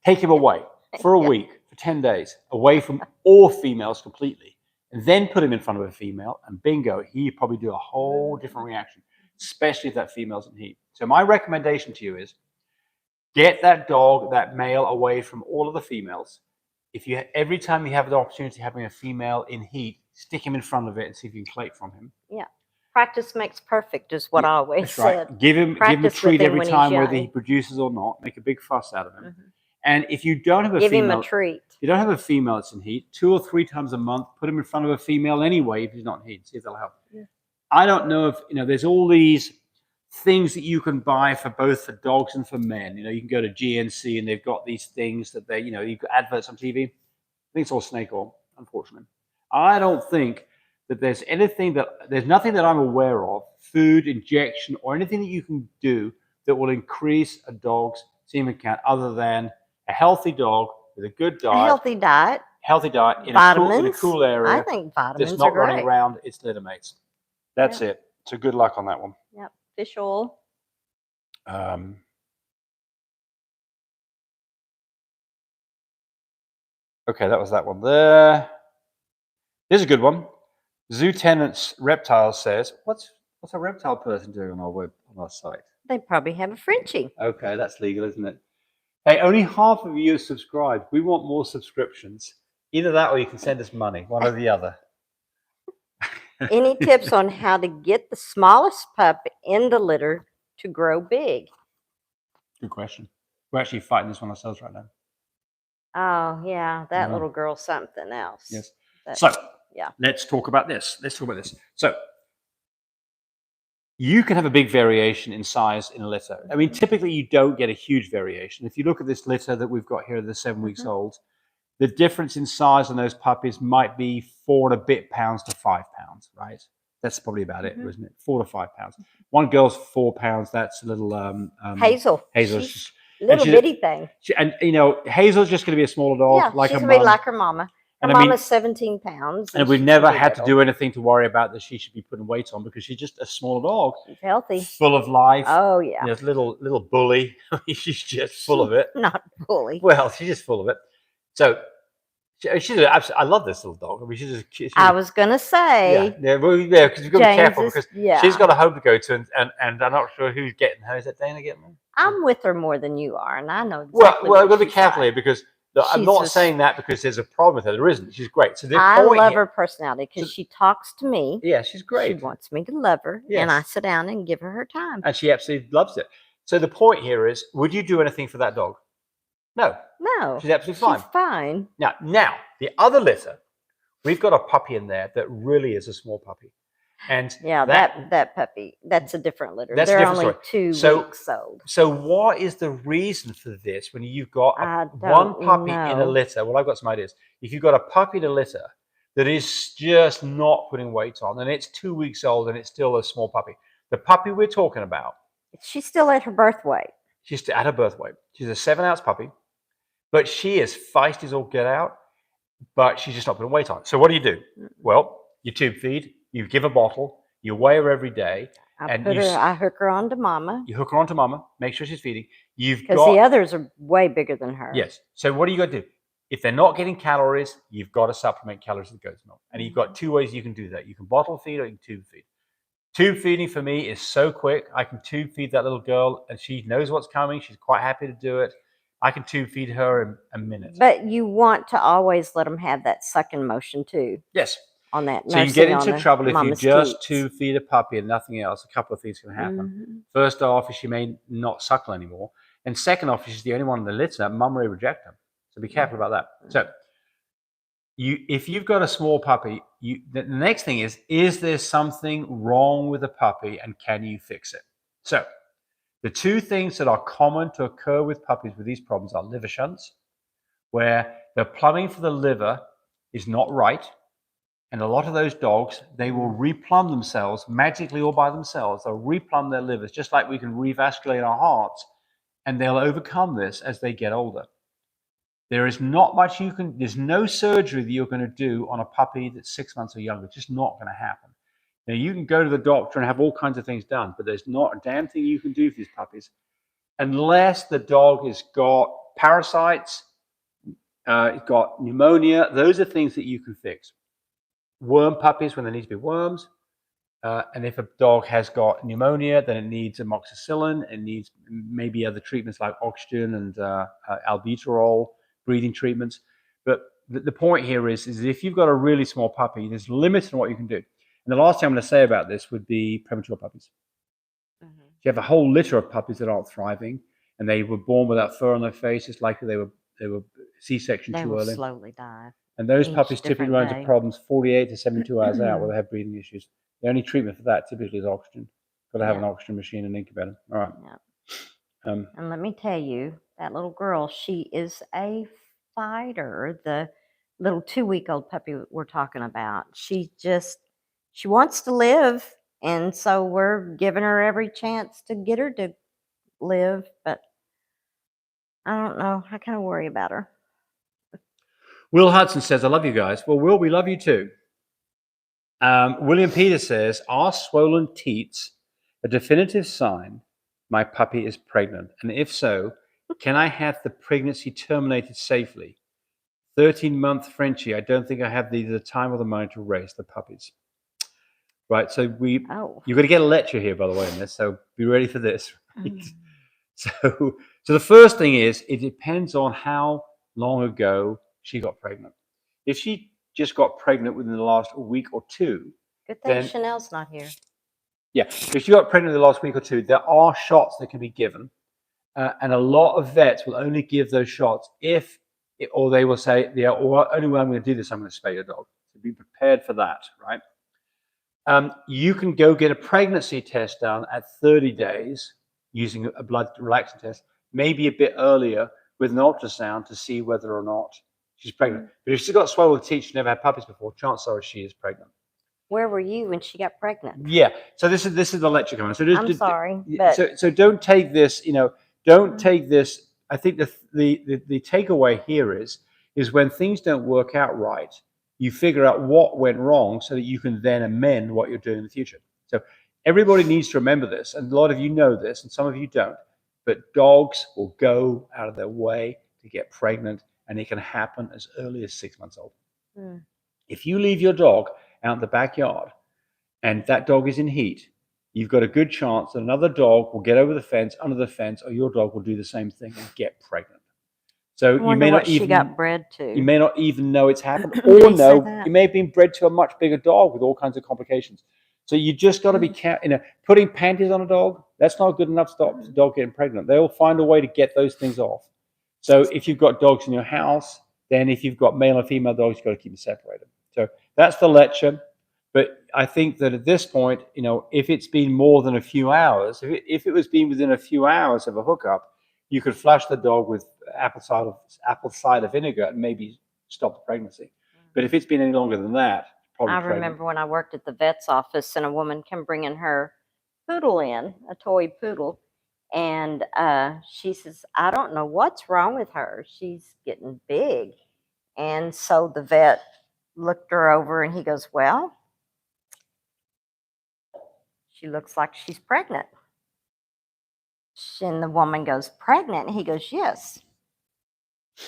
Take him away for a week, for 10 days, away from all females completely, and then put him in front of a female, and bingo, he'd probably do a whole different reaction, especially if that female's in heat. So my recommendation to you is get that dog, that male, away from all of the females. Every time you have the opportunity of having a female in heat, stick him in front of it and see if you can collect from him. Yeah. Practice makes perfect is what I always said. Right. Give him a treat every time, whether he young. produces or not. Make a big fuss out of him. And if you don't have a Give female, him a treat. if you don't have a female that's in heat, 2 or 3 times a month, put him in front of a female anyway if he's not in heat. See if that'll help. Yeah. I don't know if there's all these things that you can buy for both for dogs and for men. You can go to GNC and they've got these things that you've got adverts on TV. I think it's all snake oil, unfortunately. I don't think that there's nothing that I'm aware of, food, injection, or anything that you can do that will increase a dog's semen count other than a healthy dog with a good diet. A healthy diet. Healthy diet in Vitamins. a cool area. I think vitamins that's not are great. running around its litter mates. That's it. So good luck on that one. Yep. Fish oil. Okay, that was that one there. Here's a good one. Zoo Tenants Reptile says, what's a reptile person doing on our site? They probably have a Frenchie. Okay, that's legal, isn't it? Hey, only half of you are subscribed. We want more subscriptions. Either that or you can send us money, one or the other. Any tips on how to get the smallest pup in the litter to grow big? Good question. We're actually fighting this one ourselves right now. Oh, yeah. That little girl's something else. Yes. So, let's talk about this. So, you can have a big variation in size in a litter. I mean, typically you don't get a huge variation. If you look at this litter that we've got here, the 7 weeks old, the difference in size on those puppies might be 4 and a bit pounds to 5 pounds, right? That's probably about it, isn't it? 4 to 5 pounds. One girl's 4 pounds. That's a little Hazel. Hazel's Little bitty thing. Hazel's just going to be a smaller dog, Yeah, like she's her going to be mom. like her mama. Her And I mean- mama's 17 pounds. And we've never had to do anything to worry about that she should be putting weight on because she's just a small dog, She's healthy. full of life. Oh, yeah. This little bully. She's just full of it. Not bully. Well, she's just full of it. So she's I love this little dog. I mean, she's I was going to say. because you've got to be careful James is- because she's got a home to go to, and I'm not sure who's getting her. Is that Dana getting her? I'm with her more than you are, and I know exactly Well, I've what got to be she's careful like. here because I'm She's not just- saying that because there's a problem with her. There isn't. She's great. So I love here, her personality because she talks to me. Yeah, she's great. She wants me to love her, Yes. and I sit down and give her time. And she absolutely loves it. So the point here is, would you do anything for that dog? No. No, She's absolutely fine. She's fine. Now, the other litter, we've got a puppy in there that really is a small puppy. And Yeah, that puppy, that's a different litter. That's a They're different only story. 2 weeks old. So what is the reason for this when you've got I one don't puppy in a know. litter? Well, I've got some ideas. If you've got a puppy in a litter that is just not putting weight on, and it's 2 weeks old and it's still a small puppy, the puppy we're talking about, She's still at her birth weight. she's at her birth weight. She's a 7-ounce puppy, but she is feisty as all get out, but she's just not putting weight on. So what do? Well, you tube feed, you give a bottle, you weigh her every day, I hook her onto mama you hook her onto mama, make sure she's feeding. You've because got the others are way bigger than her. Yes. So what do you got to do? If they're not getting calories, you've got to supplement calories with goat's milk. And you've got 2 ways you can do that. You can bottle feed or you can tube feed. Tube feeding for me is so quick. I can tube feed that little girl and she knows what's coming. She's quite happy to do it. I can tube feed her in a minute. But you want to always let them have that sucking motion too Yes. on that. So you can get nursing on into the trouble if you mama's just teats. tube feed a puppy and nothing else. A couple of things can happen. Mhm. First off, is she may not suckle anymore. And second off, if she's the only one in the litter, mum may reject her. So be careful about that. So if you've got a small puppy, the next thing is there something wrong with the puppy and can you fix it? So the 2 things that are common to occur with puppies with these problems are liver shunts, where the plumbing for the liver is not right. And a lot of those dogs, they will replumb themselves magically all by themselves. They'll replumb their livers, just like we can revasculate our hearts, and they'll overcome this as they get older. There is not much there's no surgery that you're going to do on a puppy that's 6 months or younger. It's just not going to happen. Now, you can go to the doctor and have all kinds of things done, but there's not a damn thing you can do for these puppies unless the dog has got parasites, it's got pneumonia. Those are things that you can fix. Worm puppies when there needs to be worms. And if a dog has got pneumonia, then it needs amoxicillin. It needs maybe other treatments like oxygen and albuterol, breathing treatments. But the point here is if you've got a really small puppy, there's limits on what you can do. And the last thing I'm going to say about this would be premature puppies. Mm-hmm. You have a whole litter of puppies that aren't thriving, and they were born without fur on their face. It's likely they were C-section too early. They will slowly die. And those puppies typically run into problems 48 to 72 hours out where they have breathing issues. The only treatment for that typically is oxygen. Got to have an oxygen machine and incubator. All right. Yeah. And let me tell you, that little girl, she is a fighter. The little 2-week-old puppy we're talking about, she wants to live, and so we're giving her every chance to get her to live. But I don't know. I kind of worry about her. Will Hudson says, "I love you guys." Well, Will, we love you too. William Peter says, "Are swollen teats a definitive sign my puppy is pregnant? And if so, can I have the pregnancy terminated safely? 13-month Frenchie, I don't think I have the time or the money to raise the puppies." Right, so you're going to get a lecture here, by the way, in this, so be ready for this. Right? So the first thing is, it depends on how long ago she got pregnant. If she just got pregnant within the last week or two. Good thing Chanel's not here. Yeah, if she got pregnant in the last week or two, there are shots that can be given. And a lot of vets will only give those shots or they will say, yeah, or only when I'm going to do this, I'm going to spay your dog. So be prepared for that, right? You can go get a pregnancy test done at 30 days using a blood relaxant test, maybe a bit earlier with an ultrasound to see whether or not she's pregnant. But if she's got swollen teeth, she's never had puppies before, chances are she is pregnant. Where were you when she got pregnant? Yeah. So this is the lecture coming. So I'm sorry. But so don't take this, don't take this. I think the takeaway here is when things don't work out right, you figure out what went wrong so that you can then amend what you're doing in the future. So everybody needs to remember this, and a lot of you know this, and some of you don't. But dogs will go out of their way to get pregnant, and it can happen as early as 6 months old. If you leave your dog out in the backyard and that dog is in heat, you've got a good chance that another dog will get over the fence, under the fence, or your dog will do the same thing and get pregnant. So you may not even, she got bred to. You may not even know it's happened, or you may have been bred to a much bigger dog with all kinds of complications. So you just got to be careful. Putting panties on a dog, that's not good enough to stop the dog getting pregnant. They will find a way to get those things off. So if you've got dogs in your house, then if you've got male and female dogs, you've got to keep them separated. So that's the lecture. But I think that at this point, if it's been more than a few hours, if it was been within a few hours of a hookup, you could flush the dog with apple cider vinegar and maybe stop the pregnancy. But if it's been any longer than that, probably pregnant. Remember when I worked at the vet's office and a woman came bringing her poodle in, a toy poodle, and she says, "I don't know what's wrong with her. She's getting big." And so the vet looked her over and he goes, "Well, she looks like she's pregnant." And the woman goes, "Pregnant?" And he goes, "Yes."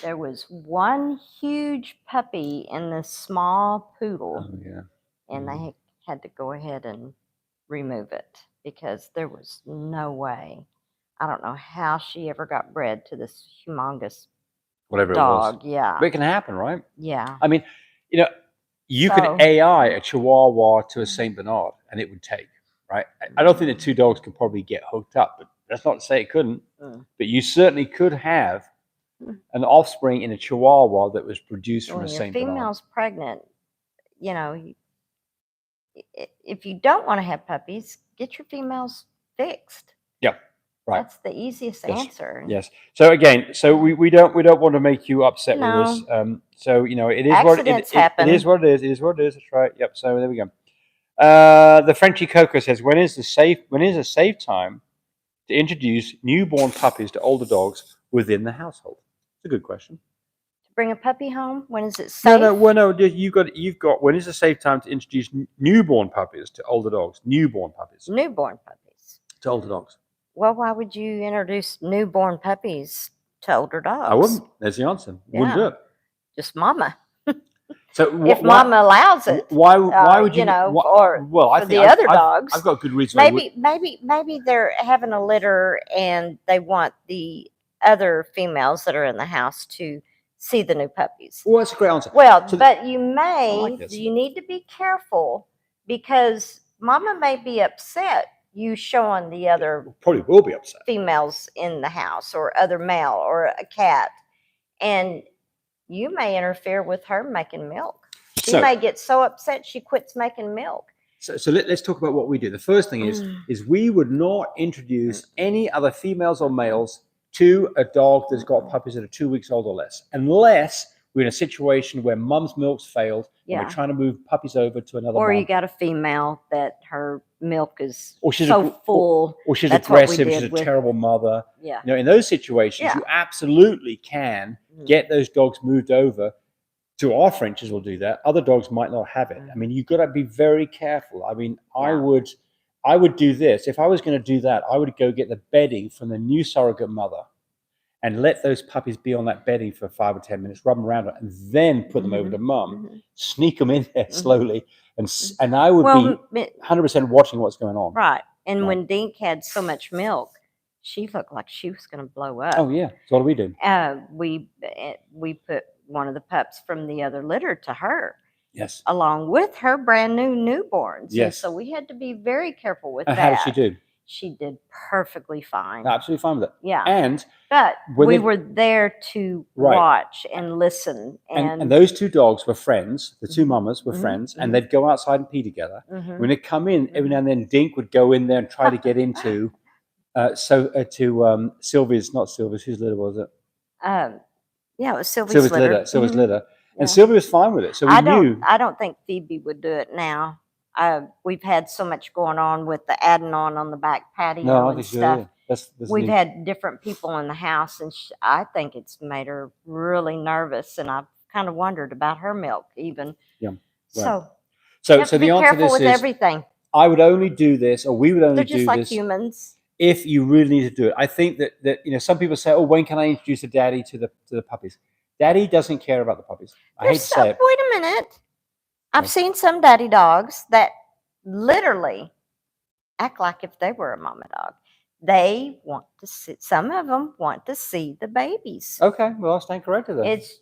There was one huge puppy in this small poodle. Oh, yeah. And they had to go ahead and remove it because there was no way. I don't know how she ever got bred to this humongous whatever dog. It was. Yeah. But it can happen, right? Yeah. I mean, you could AI a Chihuahua to a Saint Bernard and it would take, right? I don't think the two dogs could probably get hooked up, but that's not to say it couldn't. But you certainly could have an offspring in a Chihuahua that was produced from a Saint Bernard. When your female's pregnant, if you don't want to have puppies, get your females fixed. Yeah, right. That's the easiest answer. Yes. So again, we don't want to make you upset with us. So it is accidents happen. It is what it is. It is what it is. That's right. Yep. So there we go. The Frenchie Coco says, when is a safe time to introduce newborn puppies to older dogs within the household? It's a good question. bring a puppy home? When is it safe? No. You've got. When is a safe time to introduce newborn puppies to older dogs? Newborn puppies Newborn puppies. to older dogs. Well, why would you introduce newborn puppies to older dogs? I wouldn't. There's the answer. Wouldn't do Yeah. it. Just mama. So If mama allows it. Why would you? Well, I for think the other dogs. I've got good reason. why Maybe they're having a litter and they want the other females that are in the house to see the new puppies. Well, that's a great answer. Well, So but you need to be careful because mama may be upset you showing the other probably will be upset. females in the house or other male or a cat, and you may interfere with her making milk. She may get so upset she quits making milk. So let's talk about what we do. The first thing is we would not introduce any other females or males to a dog that's got puppies that are 2 weeks old or less, unless we're in a situation where mum's milk's failed and we're trying to move puppies over to another or mum. You got a female that her milk is full, or she's aggressive, she's a terrible mother. Yeah. In those situations, you absolutely can get those dogs moved over. To our Frenchies will do that. Other dogs might not have it. I mean, you've got to be very careful. I mean, I would do this. If I was going to do that, I would go get the bedding from the new surrogate mother and let those puppies be on that bedding for 5 or 10 minutes, rub them around it, and then put them over to mum, sneak them in there slowly. And I would be 100% watching what's going on. Right. And when Dink had so much milk, she looked like she was going to blow up. Oh, yeah. So what do we do? We put one of the pups from the other litter to her. Yes. Along with her brand new newborns. Yes. And so we had to be very careful with that. How did she do? She did perfectly fine. Absolutely fine with it. Yeah. But we were there to watch and listen. And those two dogs were friends. The two mamas were friends, and they'd go outside and pee together. When they'd come in, every now and then Dink would go in there and try to get into Sylvia's, not Sylvia's, whose litter was it? Yeah, it was Sylvia's litter. Sylvia's litter. And Sylvia was fine with it. So we knew. I don't think Phoebe would do it now. We've had so much going on with the adding on the back patio and stuff. We've had different people in the house, and I think it's made her really nervous. And I've kind of wondered about her milk even. Yeah. Right. So the be answer to careful this with is everything. I would only do this, or we would only do this. They're just like humans. If you really need to do it. I think that some people say, "Oh, when can I introduce a daddy to the puppies?" Daddy doesn't care about the puppies. I hate to say it. Wait a minute. I've seen some daddy dogs that literally act like if they were a mama dog. They want to see. Some of them want to see the babies. Okay, well, I'll stand corrected then. It's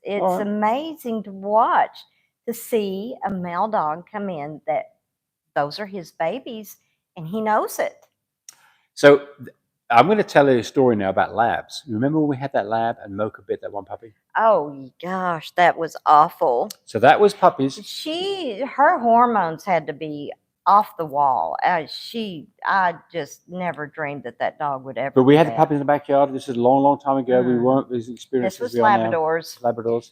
amazing to watch, to see a male dog come in that those are his babies, and he knows it. So I'm going to tell you a story now about labs. Remember when we had that lab and Mocha bit that one puppy? Oh gosh, that was awful. So that was puppies. Her hormones had to be off the wall. I just never dreamed that dog would ever. But we had the puppies in the backyard. This is a long, long time ago. We weren't as experienced as we are now. Labradors.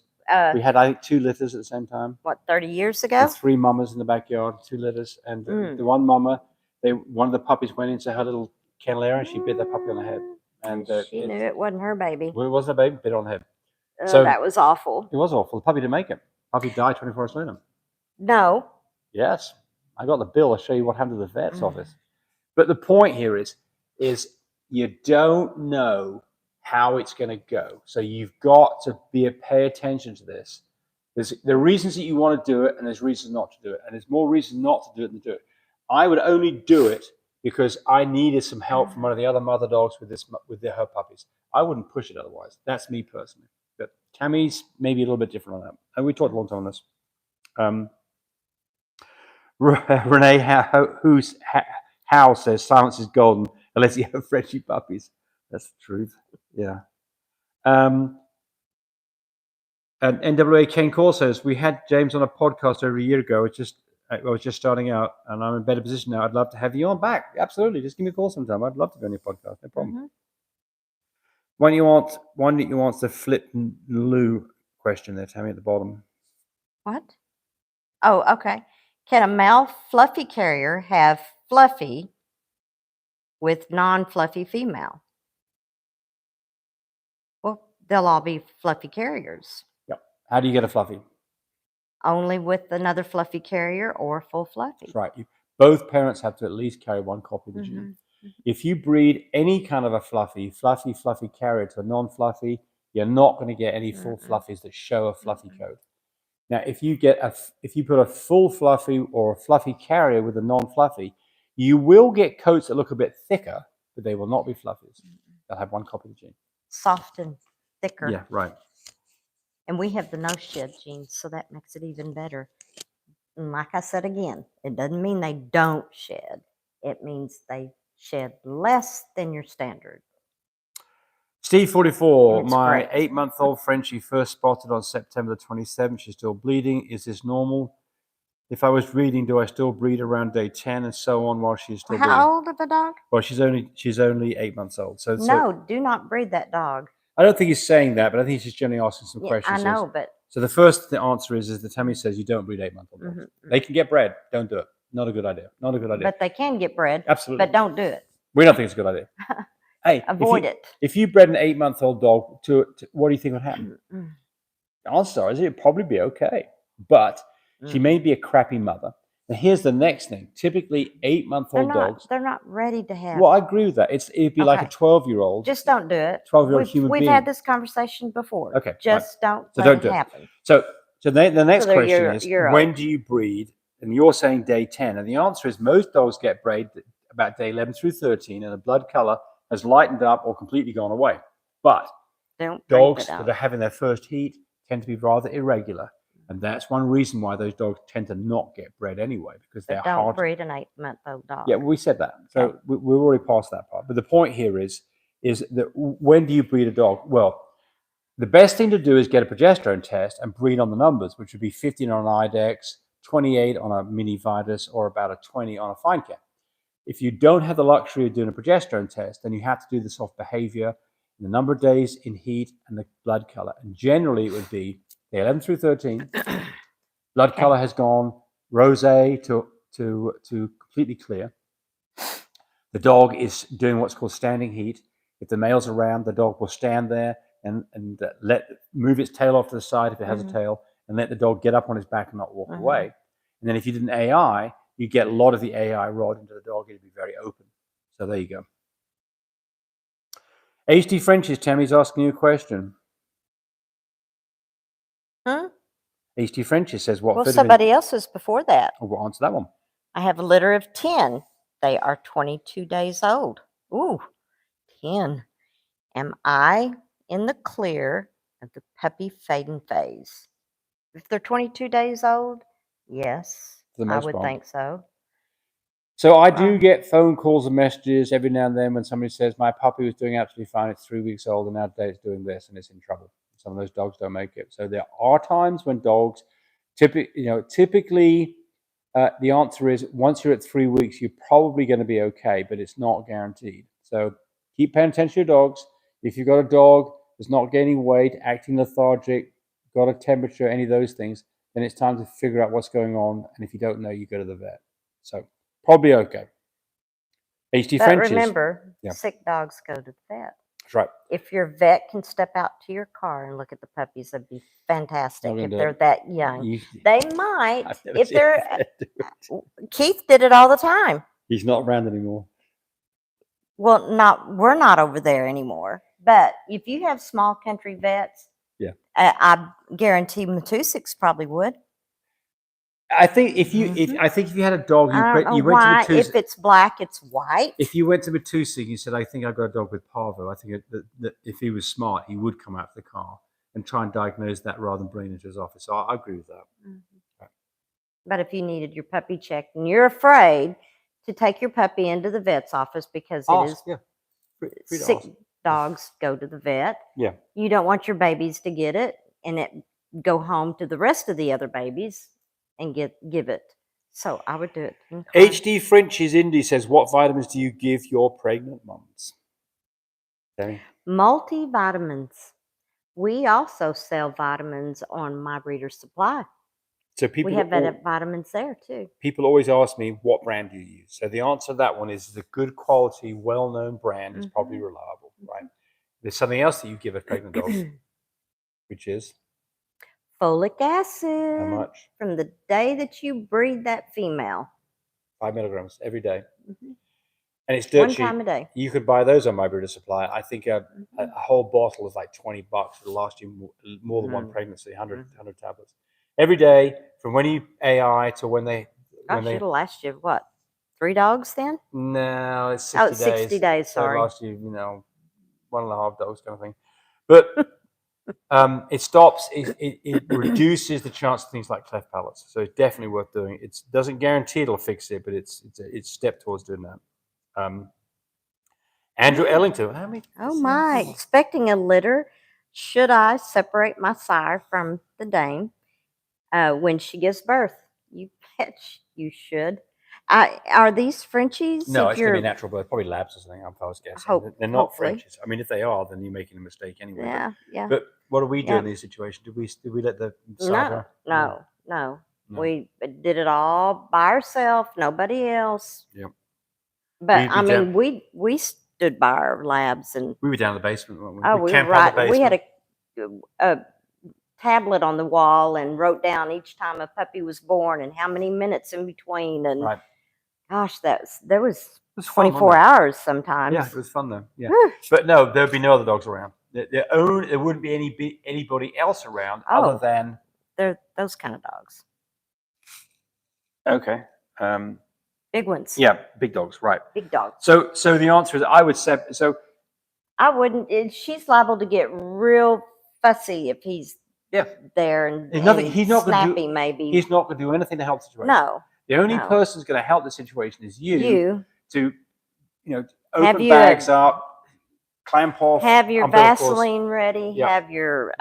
We had, I think, 2 litters at the same time. What, 30 years ago? And 3 mamas in the backyard, 2 litters, and the one mama, one of the puppies went into her little kennel area and she bit that puppy on the head. And she knew it wasn't her baby. Well, it wasn't a baby, bit on the head. So that was awful. It was awful. The puppy didn't make it. The puppy died 24 hours later. No. Yes. I got the bill. I'll show you what happened to the vet's office. But the point here is you don't know how it's going to go. So you've got to pay attention to this. There are reasons that you want to do it, and there's reasons not to do it. And there's more reasons not to do it than do it. I would only do it because I needed some help from one of the other mother dogs with her puppies. I wouldn't push it otherwise. That's me personally. But Tami's maybe a little bit different on that. And we talked a long time on this. Renee Howe says silence is golden unless you have Frenchie puppies. That's the truth. Yeah. And NWA Ken Cole says we had James on a podcast over a year ago. I was just starting out, and I'm in a better position now. I'd love to have you on back. Absolutely, just give me a call sometime. I'd love to be on your podcast. No problem. Why don't you want the Flip Lou question there, Tami, at the bottom? What? Oh, okay. Can a male fluffy carrier have fluffy with non-fluffy female? Well, they'll all be fluffy carriers. Yep. How do you get a fluffy? Only with another fluffy carrier or a full fluffy. That's right. Both parents have to at least carry one copy of the gene. If you breed any kind of a fluffy carrier to a non-fluffy, you're not going to get any full fluffies that show a fluffy coat. Now, if you put a full fluffy or a fluffy carrier with a non-fluffy, you will get coats that look a bit thicker, but they will not be fluffies. They'll have one copy of the gene. Soft and thicker. Yeah, right. And we have the no shed gene, so that makes it even better. And like I said again, it doesn't mean they don't shed. It means they shed less than your standard. Steve 44, It's my great. 8-month-old Frenchie first spotted on September the 27th. She's still bleeding. Is this normal? If I was breeding, do I still breed around day 10 and so on while she's still bleeding? How old of a dog? Well, she's only 8 months old. So No, do not breed that dog. I don't think he's saying that, but I think he's just generally asking some Yeah, questions. I know, but So the first answer is that Tami says you don't breed 8-month-old dogs. They can get bred. Don't do it. Not a good idea. Not a good idea. but they can get bred. Absolutely. But don't do it. We don't think it's a good idea. Hey, Avoid it. If you bred an 8-month-old dog to what do you think would happen? The answer is it'd probably be okay, but she may be a crappy mother. Now here's the next thing. Typically, 8-month-old dogs. They're not ready to have. Well, I agree with that. It'd be like a 12-year-old. Just don't do it. 12-year-old human being. We've had this conversation before. Okay, Just don't So let don't it happen. So the next So question is, you're when old. do you breed? And you're saying day 10. And the answer is most dogs get bred about day 11 through 13, and the blood color has lightened up or completely gone away. But Don't dogs break it that are having their first heat tend to be rather irregular. And that's one reason why those dogs tend to not get bred anyway, because they're Don't hard. breed an 8-month-old dog. Yeah, we said that. So we're already past that part. But the point here is that when do you breed a dog? Well, the best thing to do is get a progesterone test and breed on the numbers, which would be 15 on an IDEX, 28 on a mini Vitus, or about a 20 on a fine cat. If you don't have the luxury of doing a progesterone test, then you have to do the soft behavior, the number of days in heat, and the blood color. And generally, it would be day 11 through 13. Blood color has gone rosé to completely clear. The dog is doing what's called standing heat. If the male's around, the dog will stand there and move its tail off to the side if it has a tail, and let the dog get up on his back and not walk away. And then if you did an AI, you get a lot of the AI rod into the dog. It'd be very open. So there you go. HD Frenchies, Tammy's asking you a question. HD Frenchies says what? Well, somebody else's before that. Oh, we'll answer that one. I have a litter of 10. They are 22 days old. Ooh, 10. Am I in the clear of the puppy fading phase? If they're 22 days old, yes, I would think so. So I do get phone calls and messages every now and then when somebody says, my puppy was doing absolutely fine, it's 3 weeks old, and now today it's doing this and it's in trouble. Some of those dogs don't make it. So there are times when dogs, typically the answer is once you're at 3 weeks, you're probably going to be okay, but it's not guaranteed. So keep paying attention to your dogs. If you've got a dog that's not gaining weight, acting lethargic, got a temperature, any of those things, then it's time to figure out what's going on. And if you don't know, you go to the vet. So probably okay. HD But Frenchies. remember, sick dogs go to the vet. That's right. If your vet can step out to your car and look at the puppies, that'd be fantastic. If they're that young, they might. If they're Keith did it all the time. He's not around anymore. Well, we're not over there anymore. But if you have small country vets, I guarantee Matusiks probably would. I think if you had a dog, you went to Matusik. If it's black, it's white. If you went to Matusik and you said, I think I've got a dog with parvo, I think that if he was smart, he would come out to the car and try and diagnose that rather than bring it to his office. So I agree with that. Right. But if you needed your puppy checked and you're afraid to take your puppy into the vet's office because sick dogs go to the vet. Yeah. You don't want your babies to get it and it go home to the rest of the other babies and give it. So I would do it. HD Frenchies Indy says, what vitamins do you give your pregnant mums? Okay. Multivitamins. We also sell vitamins on My Breeder Supply. So we have vitamins there too. People always ask me, what brand do you use? So the answer to that one is a good quality, well-known brand is probably reliable, right? there's something else that you give a pregnant dog, which is Folic acid. how much? From the day that you breed that female. 5 milligrams every day. Mhm. And it's dirt One cheap. time a day. You could buy those on My Breeder Supply. I think a whole bottle is like $20. It'll last you more than one pregnancy, 100 tablets. Every day, from when you AI to when they... Gosh, it'll last you, what, 3 dogs then? No, it's 60 Oh, days. 60 days, sorry. So it lasts you, 1.5 dogs kind of thing. But it stops, it reduces the chance of things like cleft palates. So it's definitely worth doing. It doesn't guarantee it'll fix it, but it's a step towards doing that. Andrew Ellington, how many? Oh my, expecting a litter. Should I separate my sire from the dame when she gives birth? You bet you should. Are these Frenchies? No, it's going to be natural birth, probably labs or something, I was guessing. They're not hopefully. Frenchies. I mean, if they are, then you're making a mistake anyway. Yeah, yeah. But what do we do in these situations? Did we let the sire? No. We did it all by ourselves, nobody else. Yep. But I mean, we stood by our labs, and we were down in the basement, weren't we? Oh, we were right. We had a tablet on the wall and wrote down each time a puppy was born and how many minutes in between. And gosh, there was 24 hours sometimes. Yeah, it was fun though. Yeah, but no, there'd be no other dogs around. There wouldn't be anybody else around other than they're those kind of dogs. Okay. Big ones. Yeah, big dogs, right? Big dogs. So the answer is I would say so. I wouldn't. She's liable to get real fussy if he's there and he's not snappy. Maybe he's not going to do anything to help the situation. No. The only person who's going to help the situation is you to open have bags up, clamp off, have your Vaseline ready, have your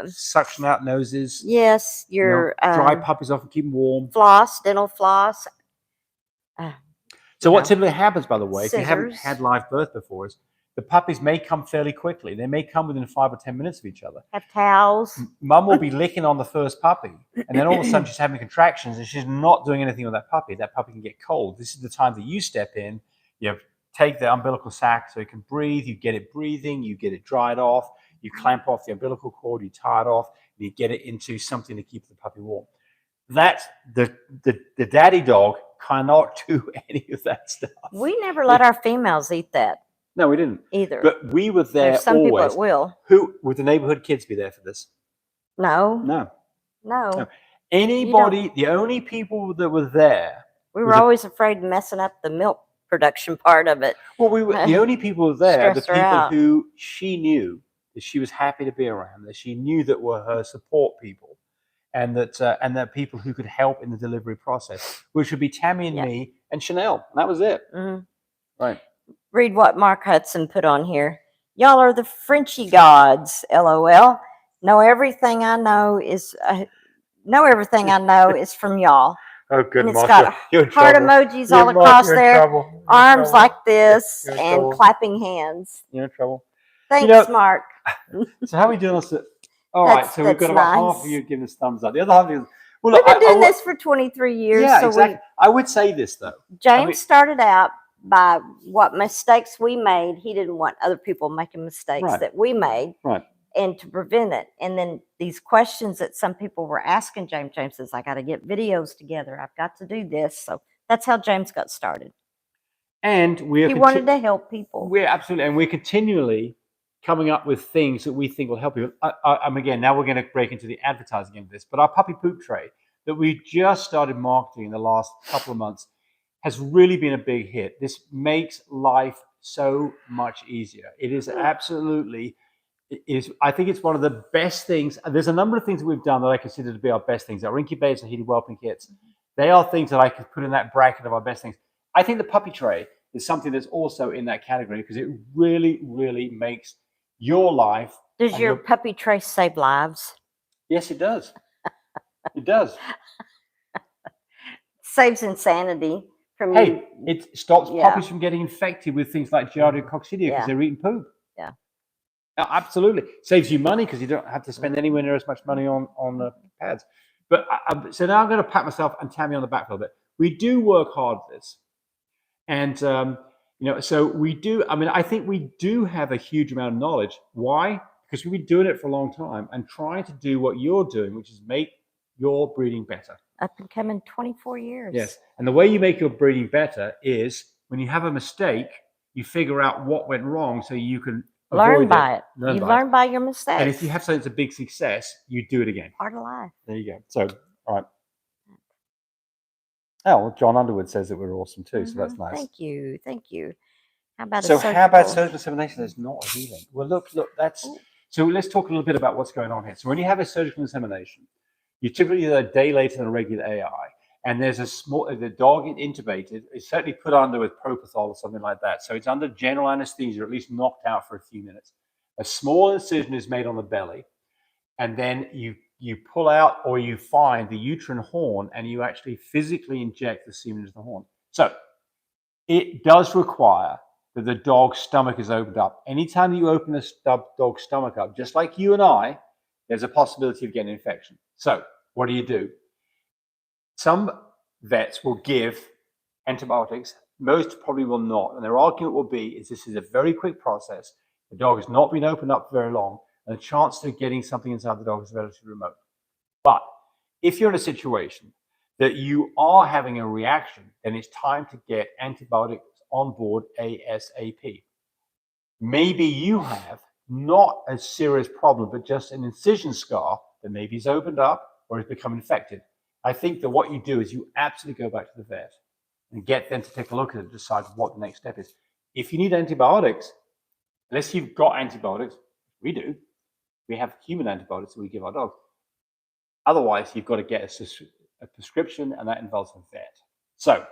suction out noses. Yes, your dry puppies off and keep them warm. Floss, dental floss. So what typically happens, by the way, if you haven't had live birth before, is the puppies may come fairly quickly. They may come within 5 or 10 minutes of each other. Have towels. Mum will be licking on the first puppy, and then all of a sudden she's having contractions, and she's not doing anything with that puppy. That puppy can get cold. This is the time that you step in. You take the umbilical sac so it can breathe. You get it breathing. You get it dried off. You clamp off the umbilical cord. You tie it off. And you get it into something to keep the puppy warm. That's the daddy dog cannot do any of that stuff. We never let our females eat that. No, we didn't either. But we were there. There's some always. people that will. Who would the neighborhood kids be there for this? No. Anybody? The only people that were there. We were always afraid of messing up the milk production part of it. Well, we were the only people there. The people who she knew that she was happy to be around. That she knew that were her support people. And that people who could help in the delivery process, which would be Tami and me and Chanel. That was it. Right. Read what Mark Hudson put on here. Y'all are the Frenchie gods. LOL. Know everything I know is from y'all. Oh, good. And it's got heart emojis all across there. Arms like this and clapping hands. You're in trouble. Thanks, Mark. So how are we doing this? All right, so we've got about half of you giving us thumbs up. The other half is... Well, we've been doing this for 23 years. Yeah, exactly. I would say this, though. James started out by what mistakes we made. He didn't want other people making mistakes that we made. Right. And to prevent it. And then these questions that some people were asking James says, I got to get videos together. I've got to do this. So that's how James got started. And he wanted to help people. We're absolutely, and we're continually coming up with things that we think will help you. Again, now we're going to break into the advertising end of this, but our puppy poop tray that we just started marketing in the last couple of months has really been a big hit. This makes life so much easier. It is absolutely, I think it's one of the best things. There's a number of things that we've done that I consider to be our best things. Our incubators and heated whelping kits. They are things that I could put in that bracket of our best things. I think the puppy tray is something that's also in that category because it really, really makes your life. Does your puppy tray save lives? Yes, it does. It does. Saves insanity from you. It stops puppies from getting infected with things like Giardia coccidia because they're eating poop. Yeah. Absolutely. Saves you money because you don't have to spend anywhere near as much money on the pads. But so now I'm going to pat myself and Tami on the back a little bit. We do work hard at this. And So we do. I mean, I think we do have a huge amount of knowledge. Why? Because we've been doing it for a long time and trying to do what you're doing, which is make your breeding better. I've been coming 24 years. Yes. And the way you make your breeding better is when you have a mistake, you figure out what went wrong so you can Learn avoid by it. it. Learn You by learn it. by your mistakes. And if you have something that's a big success, you do it again. Part of life. There you go. So, all right. Oh, well, John Underwood says that we're awesome too, so that's nice. Thank you. Thank you. How about surgical insemination? There's not healing. Well, look, that's... So let's talk a little bit about what's going on here. So when you have a surgical insemination, you typically a day later than a regular AI, and there's the dog intubated, is certainly put under with propofol or something like that. So it's under general anesthesia, or at least knocked out for a few minutes. A small incision is made on the belly, and then you pull out or you find the uterine horn, and you actually physically inject the semen into the horn. So it does require that the dog's stomach is opened up. Anytime you open a dog's stomach up, just like you and I, there's a possibility of getting an infection. So what do? Some vets will give antibiotics. Most probably will not. And their argument will be is this is a very quick process. The dog has not been opened up for very long, and the chance of getting something inside the dog is relatively remote. But if you're in a situation that you are having a reaction, then it's time to get antibiotics on board ASAP. Maybe you have not a serious problem, but just an incision scar that maybe is opened up or has become infected. I think that what you do is you absolutely go back to the vet and get them to take a look at it and decide what the next step is. If you need antibiotics, unless you've got antibiotics, we do. We have human antibiotics that we give our dogs. Otherwise, you've got to get a prescription, and that involves a vet. So,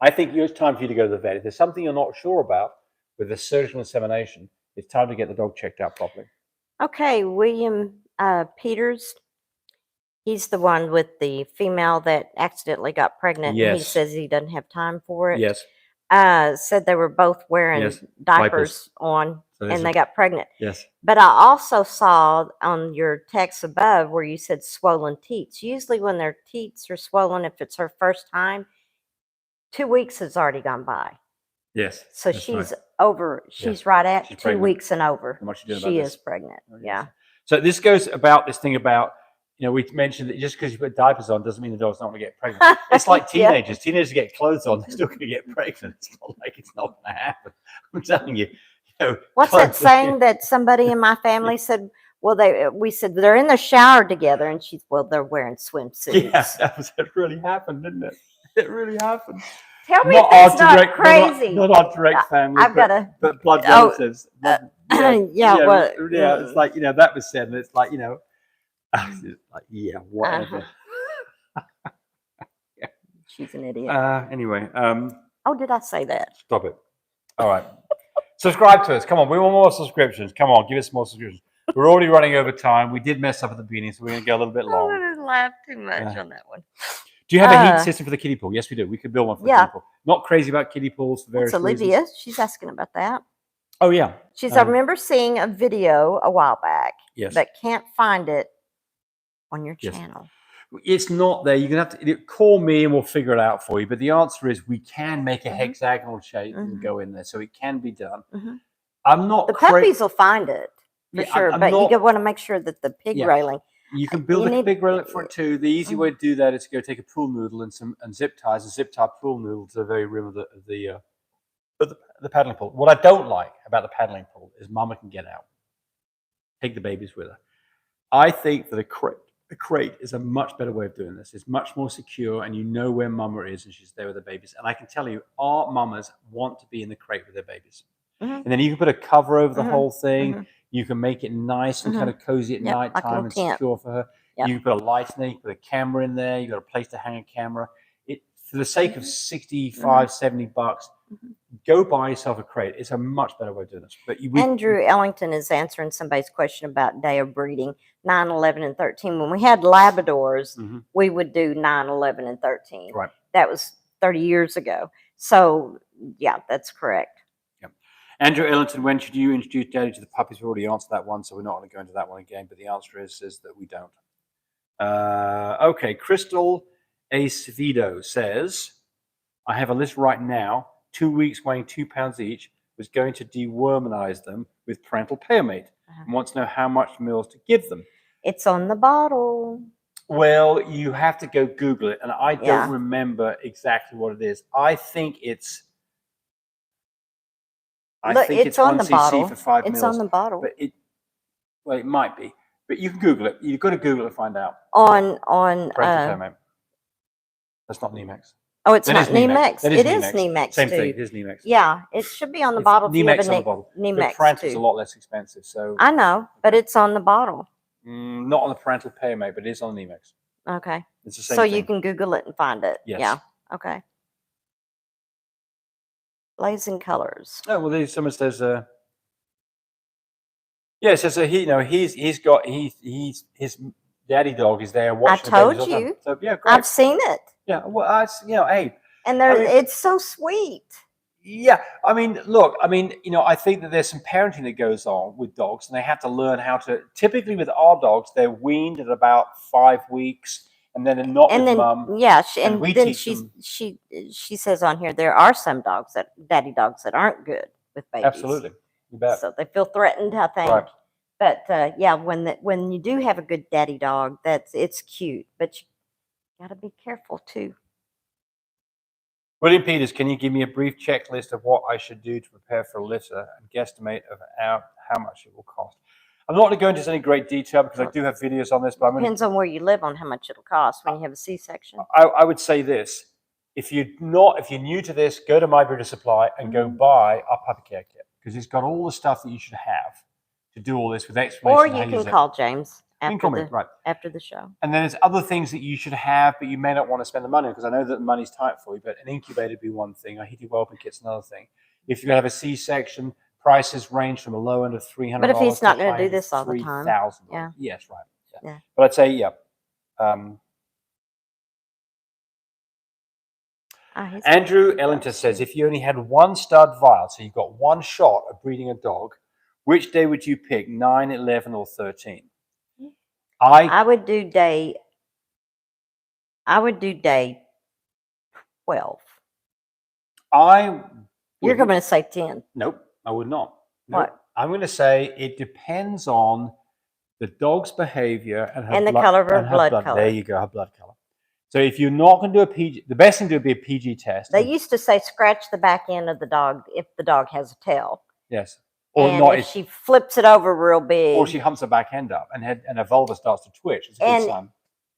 I think it's time for you to go to the vet. If there's something you're not sure about with the surgical insemination, it's time to get the dog checked out properly. Okay, William Peters, he's the one with the female that accidentally got pregnant. Yes. And he says he doesn't have time for it. Yes. Said they were both wearing diapers on, and they got pregnant. Yes. But I also saw on your text above where you said swollen teats. Usually when their teats are swollen, if it's her first time, 2 weeks has already gone by. Yes. So she's over. She's right at she's 2 pregnant. Weeks and over. And what you doing she about is this? pregnant. Oh, yes. Yeah. So this goes about this thing about, we mentioned that just because you put diapers on doesn't mean the dog's not going to get pregnant. It's like teenagers. Teenagers get clothes on, they're still going to get pregnant. It's not like it's not going to happen. I'm telling you. What's that saying that somebody in my family said? Well, we said they're in the shower together, and they're wearing swimsuits. Yeah, that really happened, didn't it? It really happened. Tell me if that's not crazy. Not our direct family, but blood relatives. It's like, that was said, and it's like, whatever. She's an idiot. Anyway. Did I say that? Stop it. All right. Subscribe to us. Come on. We want more subscriptions. Come on. Give us more subscriptions. We're already running over time. We did mess up at the beginning, so we're going to go a little bit long. I didn't laugh too much on that one. Do you have a heat system for the kiddie pool? Yes, we do. We could build one for the kiddie pool. Not crazy about kiddie pools for various reasons. Olivia. She's asking about that. Oh, yeah. I remember seeing a video a while back, but can't find it on your channel. It's not there. You're going to have to call me and we'll figure it out for you. But the answer is we can make a hexagonal shape and go in there. So it can be done. I'm not... The puppies will find it for sure. But you want to make sure that the pig railing... You can build a big railing for it too. The easy way to do that is to go take a pool noodle and zip ties, a zip tie pool noodle to the very rim of the paddling pool. What I don't like about the paddling pool is Mama can get out, take the babies with her. I think that a crate is a much better way of doing this. It's much more secure, and you know where Mama is, and she's there with the babies. And I can tell you, our mamas want to be in the crate with their babies. And then you can put a cover over the whole thing. You can make it nice and kind of cozy at night time and secure for her. You can put a light in there, you can put a camera in there, you've got a place to hang a camera. For the sake of $65, $70, go buy yourself a crate. It's a much better way of doing this. But Andrew Ellington is answering somebody's question about day of breeding, 9, 11, and 13. When we had Labradors, we would do 9, 11, and 13. Right. That was 30 years ago. So, yeah, that's correct. Andrew Ellington, when should you introduce Daddy to the puppies? We already answered that one, so we're not going to go into that one again. But the answer is that we don't. Okay, Crystal Acevedo says, I have a list right now. 2 weeks weighing 2 pounds each was going to deworminize them with parental paramate and wants to know how much meals to give them. It's on the bottle. Well, you have to go Google it, and I Yeah. don't remember exactly what it is. I think it's Look, it's on 1 the cc bottle. for 5 It's mils. on the bottle. But it might be. But you can Google it. You've got to Google it to find out. On Parental paramate. That's not Nemex. oh, it's That not is Nemex. Nemex. That It is is Nemex. Nemex Same too. thing. It is Nemex. Yeah, it should be on the It's bottle if you have Nemex a on the bottle. Nemex But parental is a too. lot less expensive. So I know, but it's on the bottle. not on the parental paramate, but it is on Nemex. Okay. It's the same So thing. you can Google it and find it. Yes. Yeah. Okay. Blazing colors. Oh well, there's someone says. Yeah, so he's got his daddy dog is there watching. I the babies told all the time. you. So yeah, great. I've seen it. Yeah, well, hey, And I mean- it's so sweet. yeah. I mean, look, I think that there's some parenting that goes on with dogs, and they have to learn how to. Typically, with our dogs, they're weaned at about 5 weeks, and then they're not And with then mum. yeah, and we then teach them. she says on here there are some daddy dogs that aren't good with babies. Absolutely, you bet. So they feel threatened, I think. Right. But yeah, when you do have a good daddy dog, it's cute, but you got to be careful too. William Peters, can you give me a brief checklist of what I should do to prepare for a litter and guesstimate of how much it will cost? I'm not going to go into any great detail because I do have videos on this, but Depends on where you live on how much it'll cost when you have a C-section. I would say this: if you're new to this, go to My Breeder Supply and go buy our puppy care kit because it's got all the stuff that you should have to do all this with explanation. Or you can call James after the show. And then there's other things that you should have, but you may not want to spend the money because I know that the money's tight for you. But an incubator would be one thing. A heated whelping kit's another thing. If you're going to have a C-section, prices range from a low end of $300. But if he's not going to do this all the time, $3,000. yeah. Yes, right. Yeah. But I'd say, Andrew Ellington says, if you only had one stud vial, so you've got one shot of breeding a dog, which day would you pick, 9, 11, or 13? I would do day 12. You're going to say 10. Nope, I would not. Nope. What? I'm going to say it depends on the dog's behavior and the color of her blood color. There you go, her blood color. So if you're not going to do a PG, the best thing to do would be a PG test. They used to say scratch the back end of the dog if the dog has a tail. Yes. Or and not if she flips it over real big. Or she humps her back end up and her vulva starts to twitch. It's a good sign.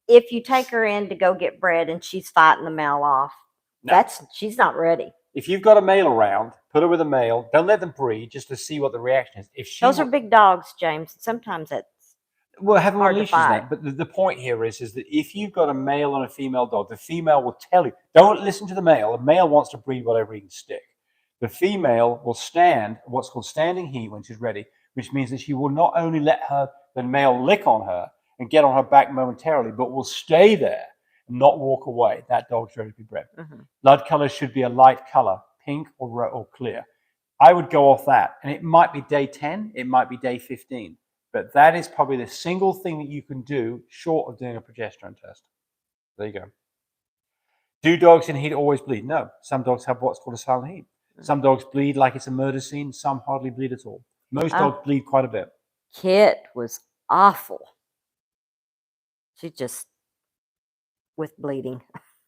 If you take her in to go get bread and she's fighting the male off, she's not ready. If you've got a male around, put her with a male. Don't let them breed just to see what the reaction is. Those are big dogs, James. Sometimes that's having hard leashes to fight. that. But the point here is that if you've got a male and a female dog, the female will tell you. Don't listen to the male. The male wants to breed whatever he can stick. The female will stand what's called standing heat when she's ready, which means that she will not only let the male lick on her and get on her back momentarily, but will stay there and not walk away. That dog's ready to be bred. Mm-hmm. Blood color should be a light color, pink or clear. I would go off that. And it might be day 10, it might be day 15. But that is probably the single thing that you can do short of doing a progesterone test. There you go. Do dogs in heat always bleed? No. Some dogs have what's called a silent heat. Some dogs bleed like it's a murder scene. Some hardly bleed at all. Most dogs bleed quite a bit. Kit was awful. She just with bleeding.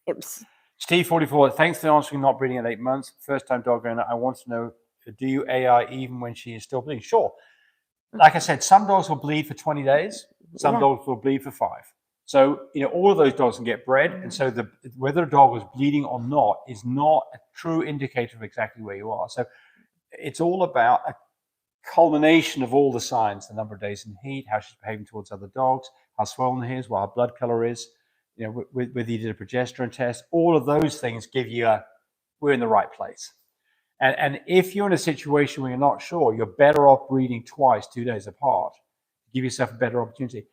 It was. Steve 44. Thanks for answering not breeding at 8 months. First time dog owner. I want to know, do you AI even when she is still bleeding? Sure. Like I said, some dogs will bleed for 20 days. Some dogs will bleed for 5. So, all of those dogs can get bred. And so whether a dog was bleeding or not is not a true indicator of exactly where you are. So it's all about a culmination of all the signs, the number of days in heat, how she's behaving towards other dogs, how swollen he is, what her blood color is, whether you did a progesterone test. All of those things give you we're in the right place. And if you're in a situation where you're not sure, you're better off breeding twice, 2 days apart. Give yourself a better opportunity.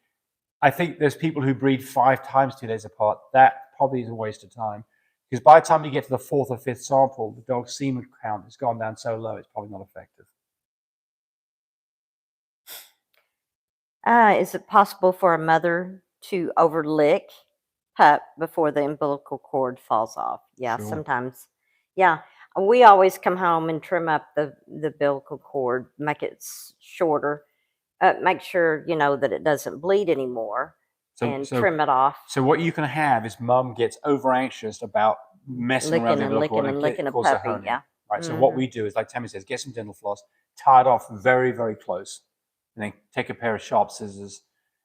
I think there's people who breed 5 times 2 days apart. That probably is a waste of time. Because by the time you get to the 4th or 5th sample, the dog's semen count has gone down so low, it's probably not effective. Is it possible for a mother to overlick pup before the umbilical cord falls off? Yeah, Sure. sometimes Yeah, we always come home and trim up the umbilical cord, make it shorter, make sure that it doesn't bleed anymore, and trim it off. So what you can have is mum gets over anxious about messing around Licking the and umbilical cord licking and and licking a cause a puppy. hernia. Yeah. Right. So what we do is, like Tammy says, get some dental floss, tie it off very, very close, and then take a pair of sharp scissors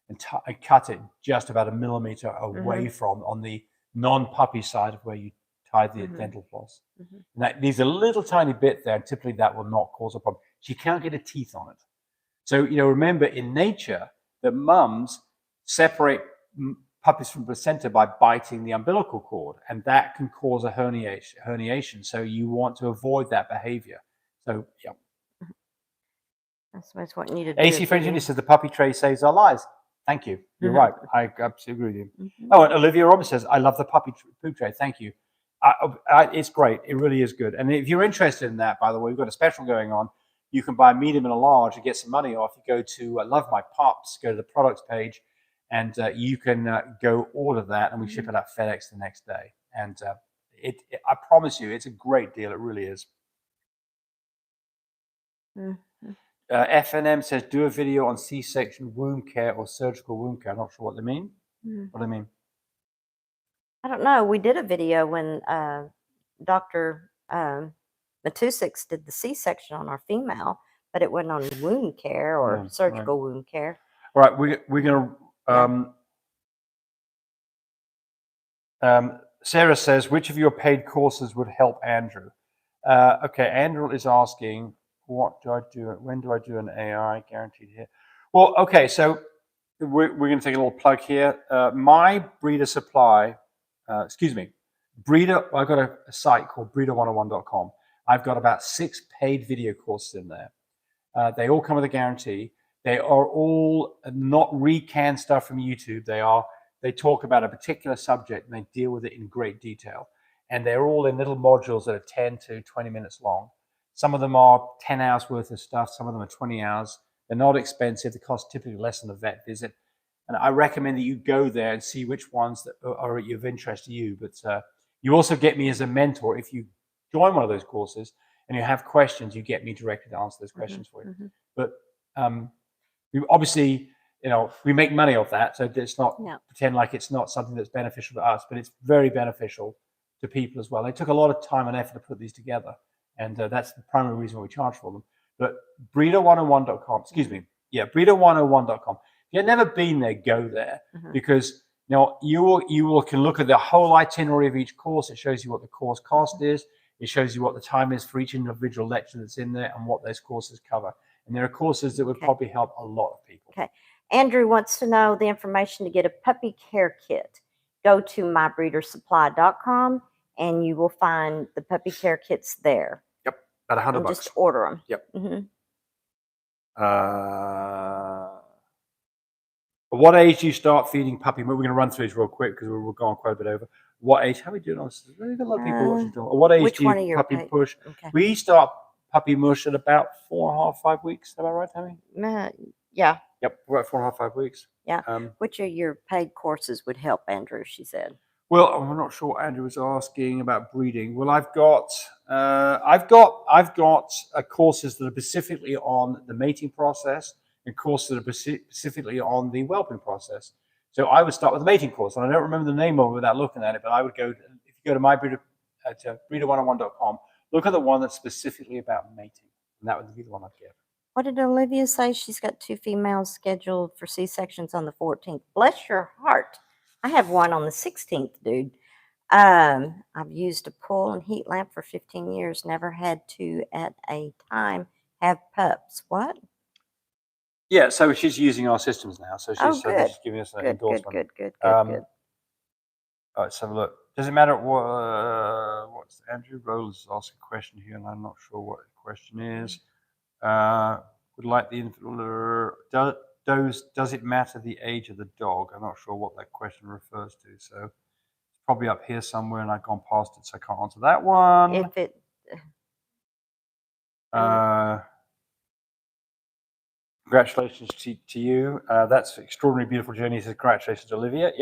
and cut it just about a millimeter away from on the non-puppy side of where you tie the dental floss. And that leaves a little tiny bit there, and typically that will not cause a problem. She can't get her teeth on it. So, remember in nature that mums separate puppies from placenta by biting the umbilical cord, and that can cause a herniation. So you want to avoid that behavior. So, yeah. That's what I was wanting you to do. AC Friend Junior says the puppy tray saves our lives. Thank you. You're right. I absolutely agree with you. Oh, and Olivia Robbins says, I love the puppy poop tray. Thank you. It's great. It really is good. And if you're interested in that, by the way, we've got a special going on. You can buy a medium and a large and get some money off. You go to Love My Pups, go to the products page, and you can go order that, and we ship it out FedEx the next day. And I promise you, it's a great deal. It really is. FNM says, do a video on C-section wound care or surgical wound care. I'm not sure what they mean. What do they mean? I don't know. We did a video when Dr. Matusik did the C-section on our female, but it wasn't on wound care or surgical wound care. All right, we're going to... Sarah says, which of your paid courses would help Andrew? Okay, Andrew is asking, what do I do? When do I do an AI guaranteed here? Well, okay, so we're going to take a little plug here. My breeder supply, breeder, I've got a site called breeder101.com. I've got about 6 paid video courses in there. They all come with a guarantee. They are all not recanned stuff from YouTube. They talk about a particular subject and they deal with it in great detail. And they're all in little modules that are 10 to 20 minutes long. Some of them are 10 hours worth of stuff. Some of them are 20 hours. They're not expensive. They cost typically less than a vet visit. And I recommend that you go there and see which ones that are of interest to you. But you also get me as a mentor. If you join one of those courses and you have questions, you get me directly to answer those questions for you. But we obviously, we make money off that. So it's not pretend like it's not something that's beneficial to us, but it's very beneficial to people as well. They took a lot of time and effort to put these together. And that's the primary reason why we charge for them. But breeder101.com, breeder101.com. If you've never been there, go there. Because you can look at the whole itinerary of each course. It shows you what the course cost is. It shows you what the time is for each individual lecture that's in there and what those courses cover. And there are courses that would probably help a lot of people. Okay. Andrew wants to know the information to get a puppy care kit. Go to mybreedersupply.com and you will find the puppy care kits there. Yep, about $100. Just order them. Yep. What age do you start feeding puppy? We're going to run through these real quick because we're going quite a bit over. What age? How are we doing on this? There's a lot of people watching. What age do you puppy push? Okay. We start puppy mush at about 4.5, 5 weeks. Is that right, Tami? Yeah. Yep, we're at 4.5, 5 weeks. Yeah. Which of your paid courses would help Andrew? She said. Well, I'm not sure what Andrew was asking about breeding. Well, I've got courses that are specifically on the mating process and courses that are specifically on the whelping process. So I would start with the mating course, and I don't remember the name of it without looking at it, but I would go, if you go to breeder101.com, look at the one that's specifically about mating, and that would be the one I'd give. What did Olivia say? She's got 2 females scheduled for C-sections on the 14th. Bless your heart. I have one on the 16th, dude. I've used a pull and heat lamp for 15 years. Never had to at a time have pups. What? Yeah, so she's using our systems now. So she's giving us an endorsement. Good. All right, let's have a look. Does it matter what's Andrew Rose asked a question here, and I'm not sure what the question is. Would like the does it matter the age of the dog? I'm not sure what that question refers to. So it's probably up here somewhere, and I've gone past it, so I can't answer that one. If it. Congratulations to you. That's an extraordinarily beautiful journey. Congratulations, Olivia. Yep.